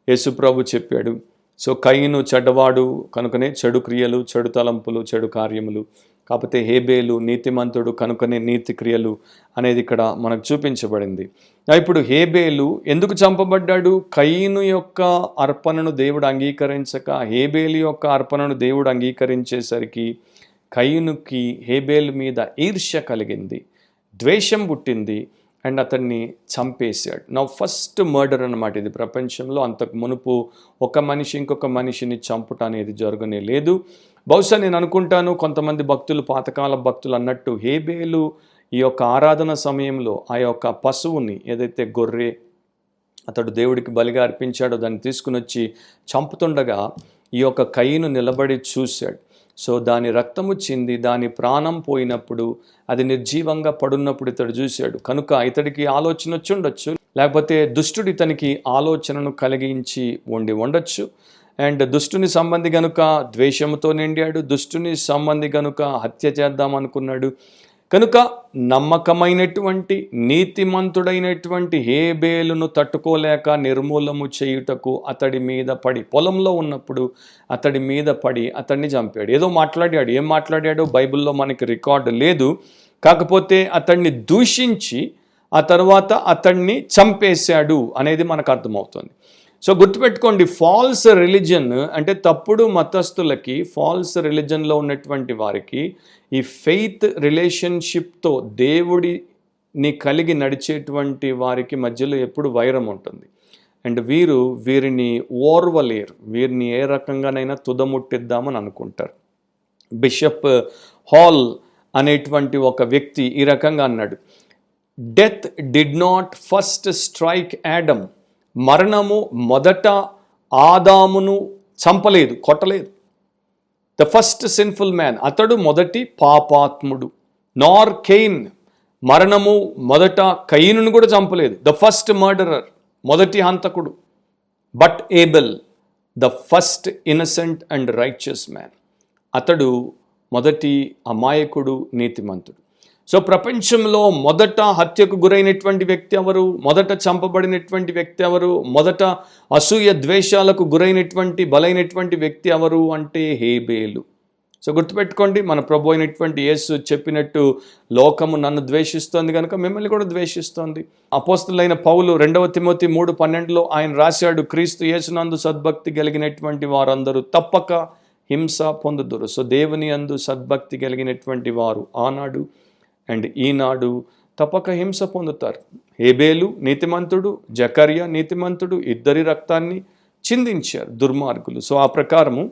యేసుప్రభు చెప్పాడు. సో కయీను చెడ్డవాడు కనుకనే చెడు క్రియలు, చెడు తలంపులు, చెడు కార్యములు. కాకపోతే హేబేలు నీతిమంతుడు కనుకనే నీతి క్రియలు అనేది ఇక్కడ మనకు చూపించబడింది. ఇప్పుడు హేబేలు ఎందుకు చంపబడ్డాడు? కయీను యొక్క అర్పణను దేవుడు అంగీకరించక హేబేలు యొక్క అర్పణను దేవుడు అంగీకరించేసరికి కయీనుకి హేబేలు మీద ఈర్ష్య కలిగింది, ద్వేషం పుట్టింది అండ్ అతన్ని చంపేశాడు. నా ఫస్ట్ మర్డర్ అన్నమాట ఇది ప్రపంచంలో. అంతకు మునుపు ఒక మనిషి ఇంకొక మనిషిని చంపుట అనేది జరగనే లేదు. బహుశా నేను అనుకుంటాను కొంతమంది భక్తులు, పాతకాల భక్తులు అన్నట్టు హేబేలు ఈ యొక్క ఆరాధన సమయంలో ఆ యొక్క పశువుని, ఏదైతే గొర్రె అతడు దేవుడికి బలిగా అర్పించాడో దాన్ని తీసుకుని వచ్చి చంపుతుండగా ఈ యొక్క కయీను నిలబడి చూశాడు. సో దాని రక్తము చింది దాని ప్రాణం పోయినప్పుడు, అది నిర్జీవంగా పడున్నప్పుడు ఇతడు చూశాడు. కనుక ఇతడికి ఆలోచన వచ్చి ఉండొచ్చు, లేకపోతే దుష్టుడు ఇతనికి ఆలోచనను కలిగించి ఉండొచ్చు. అండ్ దుష్టుని సంబంధి గనుక ద్వేషంతో నిండాడు, దుష్టుని సంబంధి గనుక హత్య చేద్దాం అనుకున్నాడు. కనుక నమ్మకమైనటువంటి నీతిమంతుడైనటువంటి హేబేలును తట్టుకోలేక నిర్మూలము చేయుటకు అతడి మీద పడి, పొలంలో ఉన్నప్పుడు అతడి మీద పడి అతన్ని చంపాడు. ఏదో మాట్లాడాడు, ఏం మాట్లాడాడో బైబిల్లో మనకి రికార్డు లేదు. కాకపోతే అతన్ని దూషించి ఆ తర్వాత అతన్ని చంపేశాడు అనేది మనకు అర్థమవుతుంది. సో గుర్తుపెట్టుకోండి, ఫాల్స్ రిలీజన్ అంటే తప్పుడు మతస్థులకి, ఫాల్స్ రిలీజన్లో ఉన్నటువంటి వారికి ఈ ఫెయిత్ రిలేషన్షిప్తో దేవుడిని కలిగి నడిచేటువంటి వారికి మధ్యలో ఎప్పుడు వైరం ఉంటుంది. అండ్ వీరిని ఓర్వలేరు, వీరిని ఏ రకంగానైనా తుదముట్టిద్దామని అనుకుంటారు. బిషప్ హాల్ అనేటువంటి ఒక వ్యక్తి ఈ రకంగా అన్నాడు, death did not first strike Adam. మరణము మొదట ఆదామును చంపలేదు, కొట్టలేదు. ద ఫస్ట్ సిన్ఫుల్ మ్యాన్, అతడు మొదటి పాపాత్ముడు. నార్ కెయిన్, మరణము మొదట కయీనును కూడా చంపలేదు. ద ఫస్ట్ మర్డరర్, మొదటి హంతకుడు. But Abel, the first innocent and righteous man, అతడు మొదటి అమాయకుడు, నీతిమంతుడు. సో ప్రపంచంలో మొదట హత్యకు గురైనటువంటి వ్యక్తి ఎవరు? మొదట చంపబడినటువంటి వ్యక్తి ఎవరు? మొదట అసూయ ద్వేషాలకు గురైనటువంటి బలైనటువంటి వ్యక్తి ఎవరు అంటే హేబేలు. సో గుర్తుపెట్టుకోండి, మన ప్రభు అయినటువంటి యేసు చెప్పినట్టు లోకము నన్ను ద్వేషిస్తోంది కనుక మిమ్మల్ని కూడా ద్వేషిస్తోంది. అపోస్తలుడైన పౌలు 2వ తిమోతి 3:12 ఆయన రాశాడు, క్రీస్తు యేసునందు సద్భక్తి కలిగినటువంటి వారందరూ తప్పక హింస పొందుదురు. సో దేవుని యందు సద్భక్తి కలిగినటువంటి వారు ఆనాడు అండ్ ఈనాడు తప్పక హింస పొందుతారు. హేబేలు నీతిమంతుడు, జకర్యా నీతిమంతుడు, ఇద్దరి రక్తాన్ని చిందించారు దుర్మార్గులు. సో ఆ ప్రకారము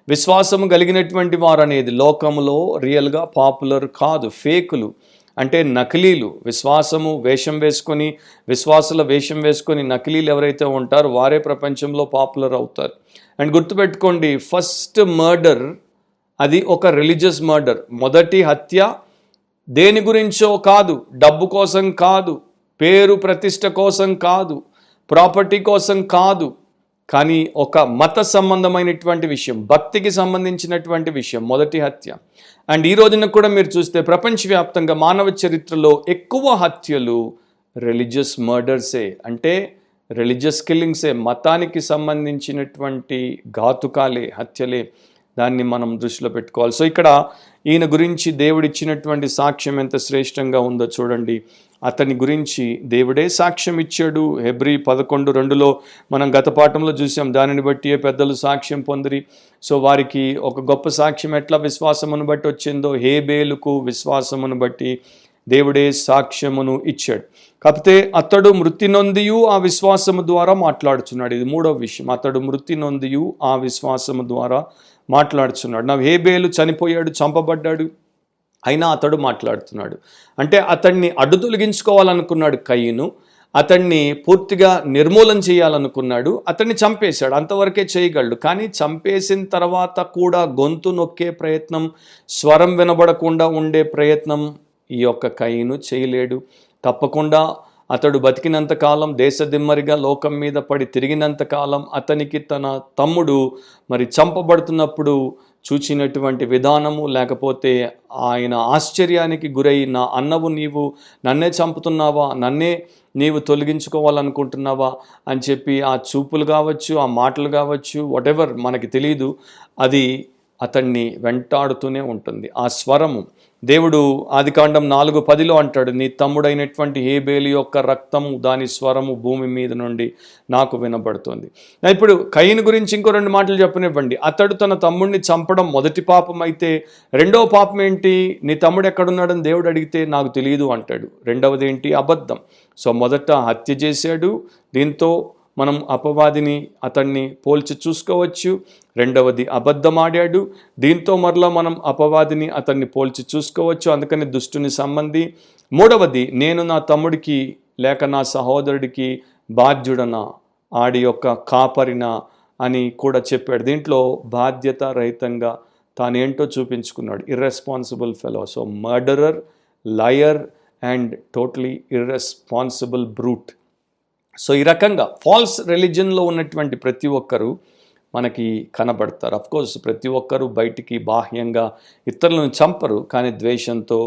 విశ్వాసము కలిగినటువంటి వారు అనేది లోకంలో రియల్గా పాపులర్ కాదు, ఫేకులు. అంటే నకిలీలు, విశ్వాసము వేషం వేసుకొని, విశ్వాసుల వేషం వేసుకొని నకిలీలు ఎవరైతే ఉంటారో వారే ప్రపంచంలో పాపులర్ అవుతారు. అండ్ గుర్తుపెట్టుకోండి, ఫస్ట్ మర్డర్ అది ఒక రిలీజియస్ మర్డర్. మొదటి హత్య దేని గురించో కాదు, డబ్బు కోసం కాదు, పేరు ప్రతిష్ట కోసం కాదు, ప్రాపర్టీ కోసం కాదు, కానీ ఒక మత సంబంధమైనటువంటి విషయం, భక్తికి సంబంధించినటువంటి విషయం, మొదటి హత్య. అండ్ ఈ రోజున కూడా మీరు చూస్తే ప్రపంచవ్యాప్తంగా మానవ చరిత్రలో ఎక్కువ హత్యలు రిలీజియస్ మర్డర్సే, అంటే రిలీజియస్ కిల్లింగ్సే, మతానికి సంబంధించినటువంటి ఘాతుకాలే, హత్యలే. దాన్ని మనం దృష్టిలో పెట్టుకోవాలి. సో ఇక్కడ ఈయన గురించి దేవుడిచ్చినటువంటి సాక్ష్యం ఎంత శ్రేష్టంగా ఉందో చూడండి. అతని గురించి దేవుడే సాక్ష్యం ఇచ్చాడు. హెబ్రీ 11:2 మనం గత పాఠంలో చూసాం. దానిని బట్టి పెద్దలు సాక్ష్యం పొందిరి. సో వారికి ఒక గొప్ప సాక్ష్యం ఎట్లా విశ్వాసమును బట్టి వచ్చిందో, హేబేలుకు విశ్వాసమును బట్టి దేవుడే సాక్ష్యమును ఇచ్చాడు. కాకపోతే అతడు మృతి నొందియు ఆ విశ్వాసము ద్వారా మాట్లాడుచున్నాడు. ఇది మూడవ విషయం. అతడు మృతి నొందియు ఆ విశ్వాసము ద్వారా మాట్లాడుతున్నాడు. నా హేబేలు చనిపోయాడు, చంపబడ్డాడు, అయినా అతడు మాట్లాడుతున్నాడు. అంటే అతన్ని అడ్డు తొలగించుకోవాలనుకున్నాడు కయీను, అతన్ని పూర్తిగా నిర్మూలన చేయాలనుకున్నాడు, అతన్ని చంపేశాడు. అంతవరకే చేయగలడు. కానీ చంపేసిన తర్వాత కూడా గొంతు నొక్కే ప్రయత్నం, స్వరం వినబడకుండా ఉండే ప్రయత్నం ఈ యొక్క కయీను చేయలేడు. తప్పకుండా అతడు బతికినంతకాలం, దేశదిమ్మరిగా లోకం మీద పడి తిరిగినంతకాలం అతనికి తన తమ్ముడు మరి చంపబడుతున్నప్పుడు చూచినటువంటి విధానము, లేకపోతే ఆయన ఆశ్చర్యానికి గురై, నా అన్నవు నీవు నన్నే చంపుతున్నావా, నన్నే నీవు తొలగించుకోవాలనుకుంటున్నావా అని చెప్పి ఆ చూపులు కావచ్చు, ఆ మాటలు కావచ్చు, వాటెవర్ మనకి తెలియదు, అది అతన్ని వెంటాడుతూనే ఉంటుంది. ఆ స్వరము దేవుడు ఆదికాండం 4:10 అంటాడు, నీ తమ్ముడైనటువంటి హేబేలు యొక్క రక్తము, దాని స్వరము భూమి మీద నుండి నాకు వినబడుతుంది. ఇప్పుడు కయీను గురించి ఇంకో 2 మాటలు చెప్పనివ్వండి. అతడు తన తమ్ముడిని చంపడం మొదటి పాపం అయితే, రెండవ పాపం ఏంటి? నీ తమ్ముడు ఎక్కడున్నాడని దేవుడు అడిగితే నాకు తెలియదు అంటాడు. రెండవది ఏంటి? అబద్ధం. సో మొదట హత్య చేశాడు, దీంతో మనం అపవాదిని, అతన్ని పోల్చి చూసుకోవచ్చు. రెండవది అబద్ధమాడాడు, దీంతో మరలా మనం అపవాదిని, అతన్ని పోల్చి చూసుకోవచ్చు. అందుకని దుష్టుని సంబంధి. మూడవది, నేను నా తమ్ముడికి లేక నా సహోదరుడికి బాధ్యుడనా, ఆడి యొక్క కాపరినా అని కూడా చెప్పాడు. దీంట్లో బాధ్యత రహితంగా తానేంటో చూపించుకున్నాడు. Irresponsible fellow. So murderer, liar and totally irresponsible brute. So ఈ రకంగా ఫాల్స్ రిలీజన్లో ఉన్నటువంటి ప్రతి ఒక్కరూ మనకి కనబడతారు. అఫ్కోర్స్ ప్రతి ఒక్కరూ బయటికి బాహ్యంగా ఇతరులను చంపరు, కానీ ద్వేషంతో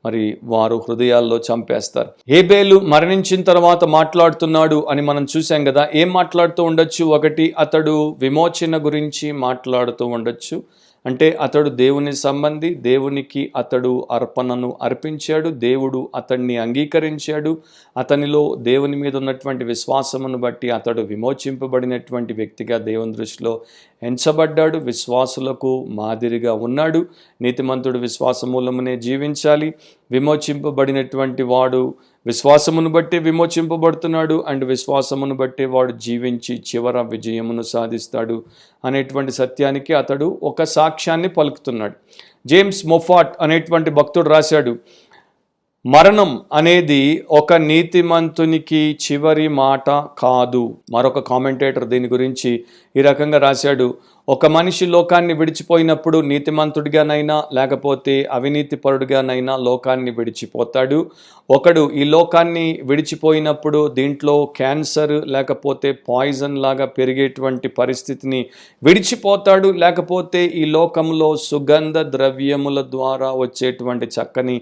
మరి వారు హృదయాల్లో చంపేస్తారు. హేబేలు మరణించిన తర్వాత మాట్లాడుతున్నాడు అని మనం చూసాం కదా. ఏం మాట్లాడుతూ ఉండొచ్చు? ఒకటి, అతడు విమోచన గురించి మాట్లాడుతూ ఉండొచ్చు. అంటే అతడు దేవుని సంబంధి, దేవునికి అతడు అర్పణను అర్పించాడు, దేవుడు అతన్ని అంగీకరించాడు, అతనిలో దేవుని మీద ఉన్నటువంటి విశ్వాసమును బట్టి అతడు విమోచింపబడినటువంటి వ్యక్తిగా దేవుని దృష్టిలో ఎంచబడ్డాడు, విశ్వాసులకు మాదిరిగా ఉన్నాడు. నీతిమంతుడు విశ్వాస మూలమునే జీవించాలి. విమోచింపబడినటువంటి వాడు విశ్వాసమును బట్టి విమోచింపబడుతున్నాడు, అండ్ విశ్వాసమును బట్టి వాడు జీవించి చివర విజయమును సాధిస్తాడు అనేటువంటి సత్యానికి అతడు ఒక సాక్ష్యాన్ని పలుకుతున్నాడు. జేమ్స్ మొఫాట్ అనేటువంటి భక్తుడు రాశాడు, మరణం అనేది ఒక నీతిమంతునికి చివరి మాట కాదు. మరొక కామెంటేటర్ దీని గురించి ఈ రకంగా రాశాడు, ఒక మనిషి లోకాన్ని విడిచిపోయినప్పుడు నీతిమంతుడిగానైనా లేకపోతే అవినీతిపరుడిగానైనా లోకాన్ని విడిచిపోతాడు. ఒకడు ఈ లోకాన్ని విడిచిపోయినప్పుడు దీంట్లో క్యాన్సర్ లేకపోతే పాయిజన్ లాగా పెరిగేటువంటి పరిస్థితిని విడిచిపోతాడు, లేకపోతే ఈ లోకంలో సుగంధ ద్రవ్యముల ద్వారా వచ్చేటువంటి చక్కని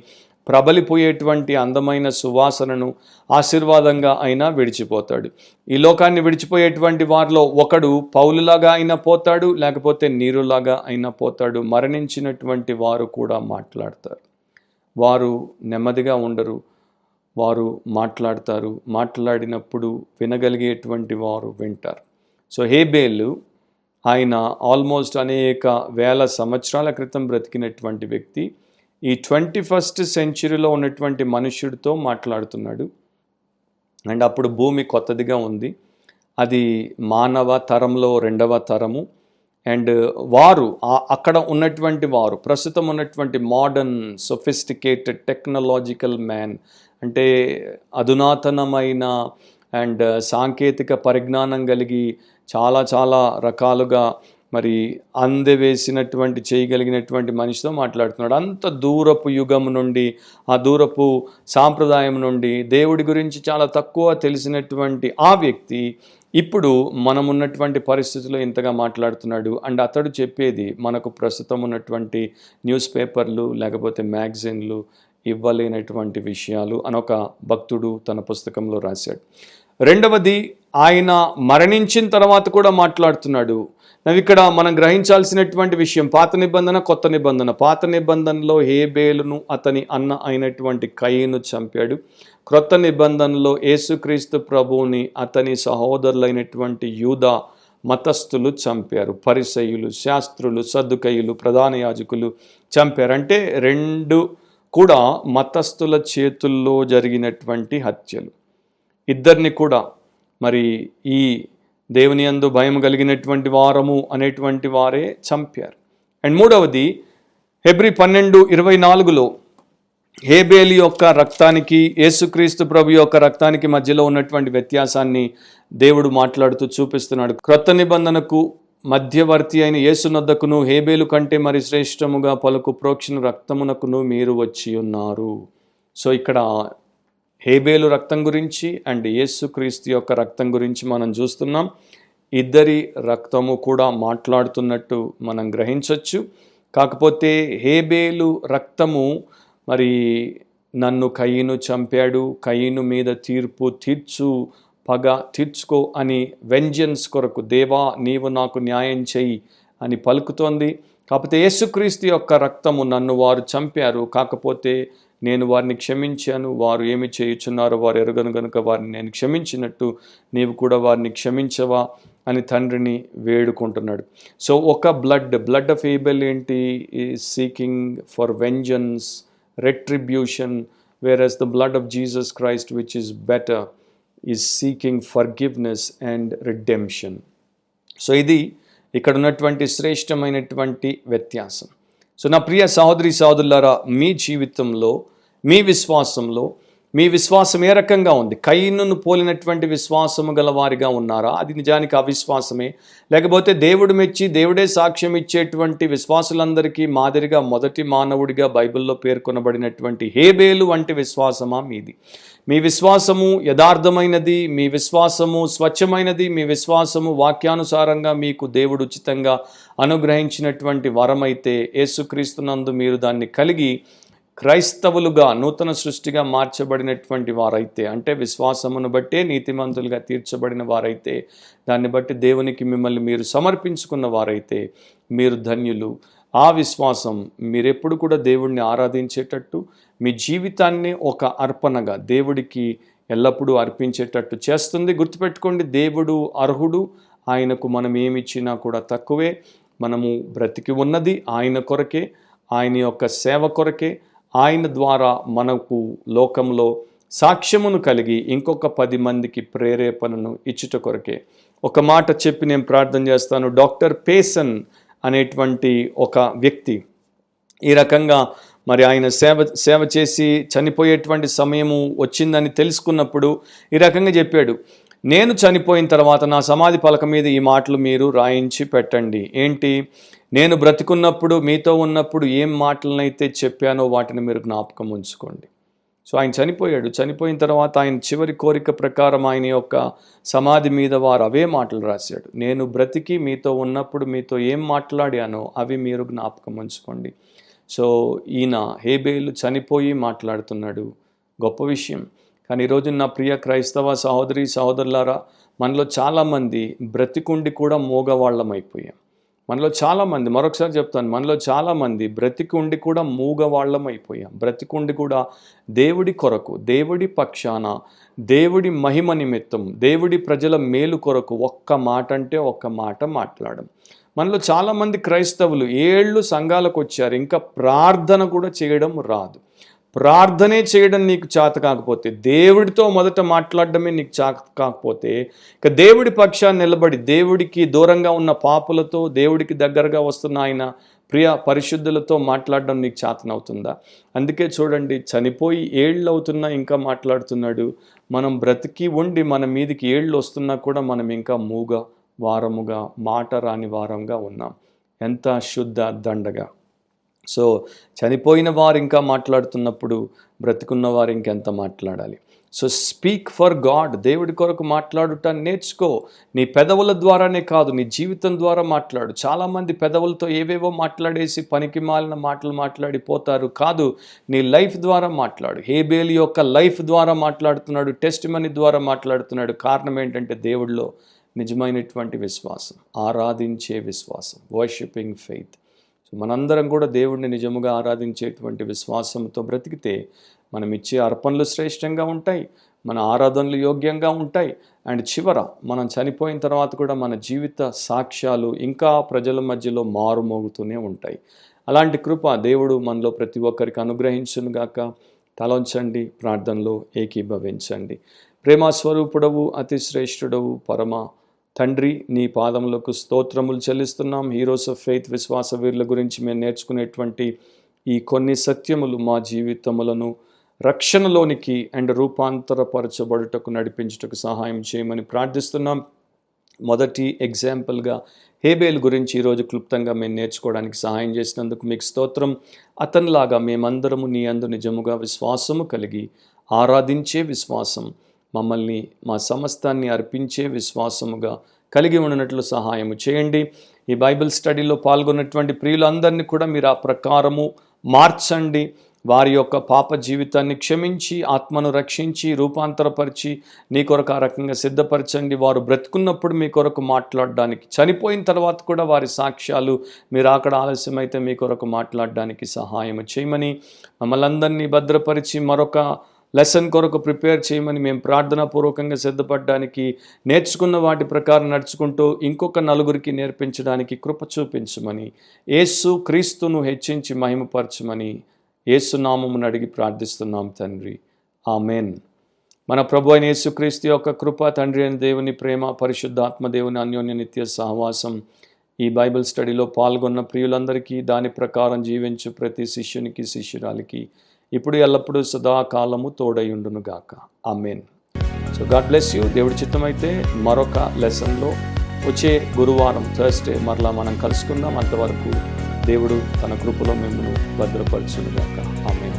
ప్రబలిపోయేటువంటి అందమైన సువాసనను ఆశీర్వాదంగా అయినా విడిచిపోతాడు. ఈ లోకాన్ని విడిచిపోయేటువంటి వారిలో ఒకడు పౌలులాగా అయినా పోతాడు, లేకపోతే నీరులాగా అయినా పోతాడు. మరణించినటువంటి వారు కూడా మాట్లాడతారు. వారు నెమ్మదిగా ఉండరు, వారు మాట్లాడతారు. మాట్లాడినప్పుడు వినగలిగేటువంటి వారు వింటారు. సో హేబేలు ఆయన ఆల్మోస్ట్ అనేక వేల సంవత్సరాల క్రితం బ్రతికినటువంటి వ్యక్తి ఈ 21st సెంచరీలో ఉన్నటువంటి మనుష్యుడితో మాట్లాడుతున్నాడు. అండ్ అప్పుడు భూమి కొత్తదిగా ఉంది, అది మానవ తరంలో రెండవ తరము. అండ్ వారు అక్కడ ఉన్నటువంటి వారు ప్రస్తుతం ఉన్నటువంటి మోడర్న్ సొఫిస్టికేటెడ్ టెక్నాలజికల్ మ్యాన్, అంటే అధునాతనమైన అండ్ సాంకేతిక పరిజ్ఞానం కలిగి చాలా చాలా రకాలుగా మరి అందవేసినటువంటి చేయగలిగినటువంటి మనిషితో మాట్లాడుతున్నాడు. అంత దూరపు యుగం నుండి, ఆ దూరపు సాంప్రదాయం నుండి దేవుడి గురించి చాలా తక్కువ తెలిసినటువంటి ఆ వ్యక్తి ఇప్పుడు మనం ఉన్నటువంటి పరిస్థితుల్లో ఇంతగా మాట్లాడుతున్నాడు. అండ్ అతడు చెప్పేది మనకు ప్రస్తుతం ఉన్నటువంటి న్యూస్ పేపర్లు లేకపోతే మ్యాగజైన్లు ఇవ్వలేనటువంటి విషయాలు అని ఒక భక్తుడు తన పుస్తకంలో రాశాడు. రెండవది, ఆయన మరణించిన తర్వాత కూడా మాట్లాడుతున్నాడు. ఇక్కడ మనం గ్రహించాల్సినటువంటి విషయం, పాత నిబంధన కొత్త నిబంధన. పాత నిబంధనలో హేబేలును అతని అన్న అయినటువంటి కయీను చంపాడు. క్రొత్త నిబంధనలో యేసుక్రీస్తు ప్రభువుని అతని సహోదరులైనటువంటి యూదా మతస్థులు చంపారు. పరిసయ్యులు, శాస్త్రులు, సద్దుకయ్యులు, ప్రధాన యాజకులు చంపారు. అంటే రెండు కూడా మతస్థుల చేతుల్లో జరిగినటువంటి హత్యలు. ఇద్దరిని కూడా మరి ఈ దేవుని యందు భయం కలిగినటువంటి వారము అనేటువంటి వారే చంపారు. అండ్ మూడవది, హెబ్రీ 12:24 హేబేలు యొక్క రక్తానికి యేసుక్రీస్తు ప్రభు యొక్క రక్తానికి మధ్యలో ఉన్నటువంటి వ్యత్యాసాన్ని దేవుడు మాట్లాడుతూ చూపిస్తున్నాడు. క్రొత్త నిబంధనకు మధ్యవర్తి అయిన యేసునొద్దకును హేబేలు కంటే మరి శ్రేష్టముగా పలుకు ప్రోక్షణ రక్తమునకును మీరు వచ్చి ఉన్నారు. సో ఇక్కడ హేబేలు రక్తం గురించి అండ్ యేసుక్రీస్తు యొక్క రక్తం గురించి మనం చూస్తున్నాం. ఇద్దరి రక్తము కూడా మాట్లాడుతున్నట్టు మనం గ్రహించవచ్చు. కాకపోతే హేబేలు రక్తము మరి నన్ను కయీను చంపాడు, కయీను మీద తీర్పు పగ తీర్చుకో అని వెంజన్స్ కొరకు, దేవా నీవు నాకు న్యాయం చెయ్యి అని పలుకుతోంది. కాకపోతే యేసుక్రీస్తు యొక్క రక్తము నన్ను వారు చంపారు, కాకపోతే నేను వారిని క్షమించాను, వారు ఏమి చేయుచున్నారో వారు ఎరుగను గనుక వారిని నేను క్షమించినట్టు నీవు కూడా వారిని క్షమించవా అని తండ్రిని వేడుకుంటున్నాడు. సో ఒక బ్లడ్ ఆఫ్ ఏబెల్ ఏంటి? Seeking for vengeance, retribution, whereas the blood of Jesus Christ, which is better, is seeking forgiveness and redemption. So ఇది ఇక్కడ ఉన్నటువంటి శ్రేష్టమైనటువంటి వ్యత్యాసం. సో నా ప్రియ సహోదరి సహోదరులారా, మీ జీవితంలో, మీ విశ్వాసంలో మీ విశ్వాసం ఏ రకంగా ఉంది? కయీనును పోలినటువంటి విశ్వాసము గల వారిగా ఉన్నారా? అది నిజానికి అవిశ్వాసమే. లేకపోతే దేవుడు మెచ్చి దేవుడే సాక్ష్యం ఇచ్చేటువంటి విశ్వాసులందరికీ మాదిరిగా మొదటి మానవుడిగా బైబిల్లో పేర్కొనబడినటువంటి హేబేలు వంటి విశ్వాసమా మీది? మీ విశ్వాసము యథార్థమైనది, మీ విశ్వాసము స్వచ్ఛమైనది, మీ విశ్వాసము వాక్యానుసారంగా మీకు దేవుడు ఉచితంగా అనుగ్రహించినటువంటి వరమైతే, యేసుక్రీస్తునందు మీరు దాన్ని కలిగి క్రైస్తవులుగా నూతన సృష్టిగా మార్చబడినటువంటి వారైతే, అంటే విశ్వాసమును బట్టే నీతిమంతులుగా తీర్చబడిన వారైతే, దాన్ని బట్టి దేవునికి మిమ్మల్ని మీరు సమర్పించుకున్న వారైతే మీరు ధన్యులు. ఆ విశ్వాసం మీరెప్పుడు కూడా దేవుడిని ఆరాధించేటట్టు, మీ జీవితాన్ని ఒక అర్పణగా దేవుడికి ఎల్లప్పుడూ అర్పించేటట్టు చేస్తుంది. గుర్తుపెట్టుకోండి, దేవుడు అర్హుడు. ఆయనకు మనం ఏమిచ్చినా కూడా తక్కువే. మనము బ్రతికి ఉన్నది ఆయన కొరకే, ఆయన యొక్క సేవ కొరకే. ఆయన ద్వారా మనకు లోకంలో సాక్ష్యమును కలిగి ఇంకొక 10 మందికి ప్రేరేపణను ఇచ్చుట కొరకే. ఒక మాట చెప్పి నేను ప్రార్థన చేస్తాను. డాక్టర్ పేసన్ అనేటువంటి ఒక వ్యక్తి ఈ రకంగా మరి ఆయన సేవ చేసి చనిపోయేటువంటి సమయము వచ్చిందని తెలుసుకున్నప్పుడు ఈ రకంగా చెప్పాడు, నేను చనిపోయిన తర్వాత నా సమాధి పలక మీద ఈ మాటలు మీరు రాయించి పెట్టండి. ఏంటి? నేను బ్రతికున్నప్పుడు మీతో ఉన్నప్పుడు ఏం మాటలనైతే చెప్పానో వాటిని మీరు జ్ఞాపకం ఉంచుకోండి. సో ఆయన చనిపోయాడు. చనిపోయిన తర్వాత ఆయన చివరి కోరిక ప్రకారం ఆయన యొక్క సమాధి మీద వారు అవే మాటలు రాశాడు. నేను బ్రతికి మీతో ఉన్నప్పుడు మీతో ఏం మాట్లాడానో అవి మీరు జ్ఞాపకం ఉంచుకోండి. సో ఈయన హేబేలు చనిపోయి మాట్లాడుతున్నాడు. గొప్ప విషయం. కానీ ఈరోజు నా ప్రియ క్రైస్తవ సహోదరి సహోదరులారా, మనలో చాలామంది బ్రతికుండి కూడా మూగవాళ్ళం అయిపోయాం. మనలో చాలామంది, మరొకసారి చెప్తాను, మనలో చాలామంది బ్రతికుండి కూడా మూగవాళ్ళం అయిపోయాం. బ్రతికుండి కూడా దేవుడి కొరకు, దేవుడి పక్షాన, దేవుడి మహిమ నిమిత్తం, దేవుడి ప్రజల మేలు కొరకు ఒక్క మాట అంటే ఒక్క మాట మాట్లాడడం. మనలో చాలామంది క్రైస్తవులు ఏళ్ళు సంఘాలకు వచ్చారు, ఇంకా ప్రార్థన కూడా చేయడం రాదు. ప్రార్థనే చేయడం నీకు చేత కాకపోతే, దేవుడితో మొదట మాట్లాడడమే నీకు చేత కాకపోతే, ఇక దేవుడి పక్షాన్ని నిలబడి దేవుడికి దూరంగా ఉన్న పాపులతో దేవుడికి దగ్గరగా వస్తున్న ఆయన ప్రియ పరిశుద్ధులతో మాట్లాడడం నీకు చేతనవుతుందా? అందుకే చూడండి, చనిపోయి ఏళ్ళు అవుతున్నా ఇంకా మాట్లాడుతున్నాడు. మనం బ్రతికి ఉండి మన మీదికి ఏళ్ళు వస్తున్నా కూడా మనం ఇంకా మూగ వారముగా, మాట రాని వారంగా ఉన్నాం. ఎంత శుద్ధ దండగా. సో చనిపోయిన వారు ఇంకా మాట్లాడుతున్నప్పుడు బ్రతికున్న వారు ఇంకెంత మాట్లాడాలి. So speak for God. దేవుడి కొరకు మాట్లాడుట నేర్చుకో. నీ పెదవుల ద్వారానే కాదు, నీ జీవితం ద్వారా మాట్లాడు. చాలామంది పెదవులతో ఏవేవో మాట్లాడేసి పనికి మాలిన మాటలు మాట్లాడిపోతారు. కాదు, నీ లైఫ్ ద్వారా మాట్లాడు. హేబేలు యొక్క లైఫ్ ద్వారా మాట్లాడుతున్నాడు, టెస్ట్ మనీ ద్వారా మాట్లాడుతున్నాడు. కారణం ఏంటంటే దేవుడిలో నిజమైనటువంటి విశ్వాసం, ఆరాధించే విశ్వాసం, వర్షిపింగ్ ఫెయిత్. మనందరం కూడా దేవుడిని నిజముగా ఆరాధించేటువంటి విశ్వాసంతో బ్రతికితే మనం ఇచ్చే అర్పణలు శ్రేష్టంగా ఉంటాయి, మన ఆరాధనలు యోగ్యంగా ఉంటాయి. అండ్ చివర మనం చనిపోయిన తర్వాత కూడా మన జీవిత సాక్ష్యాలు ఇంకా ప్రజల మధ్యలో మారుమోగుతూనే ఉంటాయి. అలాంటి కృప దేవుడు మనలో ప్రతి ఒక్కరికి అనుగ్రహించునుగాక. తలంచండి, ప్రార్థనలో ఏకీభవించండి. ప్రేమ స్వరూపుడవు, అతి శ్రేష్ఠుడవు, పరమ తండ్రి, నీ పాదములకు స్తోత్రములు చెల్లిస్తున్నాం. హీరోస్ ఆఫ్ ఫెయిత్, విశ్వాస వీరుల గురించి మేము నేర్చుకునేటువంటి ఈ కొన్ని సత్యములు మా జీవితములను రక్షణలోనికి అండ్ రూపాంతరపరచబడుటకు నడిపించుటకు సహాయం చేయమని ప్రార్థిస్తున్నాం. మొదటి ఎగ్జాంపుల్గా హేబేల్ గురించి ఈరోజు క్లుప్తంగా మేము నేర్చుకోవడానికి సహాయం చేసినందుకు మీకు స్తోత్రం. అతనిలాగా మేమందరము నీ అందు నిజముగా విశ్వాసము కలిగి ఆరాధించే విశ్వాసం, మమ్మల్ని మా సమస్తాన్ని అర్పించే విశ్వాసముగా కలిగి ఉన్నట్లు సహాయము చేయండి. ఈ బైబిల్ స్టడీలో పాల్గొన్నటువంటి ప్రియులందరినీ కూడా మీరు ఆ ప్రకారము మార్చండి. వారి యొక్క పాప జీవితాన్ని క్షమించి, ఆత్మను రక్షించి, రూపాంతరపరిచి నీ కొరకు ఆ రకంగా సిద్ధపరచండి. వారు బ్రతుకున్నప్పుడు మీ కొరకు మాట్లాడడానికి, చనిపోయిన తర్వాత కూడా వారి సాక్ష్యాలు మీరు అక్కడ ఆలస్యమైతే మీ కొరకు మాట్లాడడానికి సహాయము చేయమని, మమ్మల్ని అందరినీ భద్రపరిచి మరొక లెసన్ కొరకు ప్రిపేర్ చేయమని మేము ప్రార్థనాపూర్వకంగా సిద్ధపడడానికి, నేర్చుకున్న వాటి ప్రకారం నడుచుకుంటూ ఇంకొక నలుగురికి నేర్పించడానికి కృప చూపించమని, యేసు క్రీస్తును హెచ్చించి మహిమపరచమని యేసు నామమును అడిగి ప్రార్థిస్తున్నాం తండ్రి. ఆమెన్. మన ప్రభు అయిన యేసుక్రీస్తు యొక్క కృప, తండ్రి అయిన దేవుని ప్రేమ, పరిశుద్ధాత్మ దేవుని అన్యోన్య నిత్య సహవాసం ఈ బైబిల్ స్టడీలో పాల్గొన్న ప్రియులందరికీ, దాని ప్రకారం జీవించు ప్రతి శిష్యునికి, శిష్యురాలికి ఇప్పుడు ఎల్లప్పుడూ సదాకాలము తోడయుండునుగాక. Amen. So God bless you. దేవుడి చిత్తమైతే మరొక లెసన్లో వచ్చే గురువారం థర్స్డే మరలా మనం కలుసుకుందాం. అంతవరకు దేవుడు తన కృపలో మిమ్మల్ని భద్రపరచునుగాక. ఆమెన్.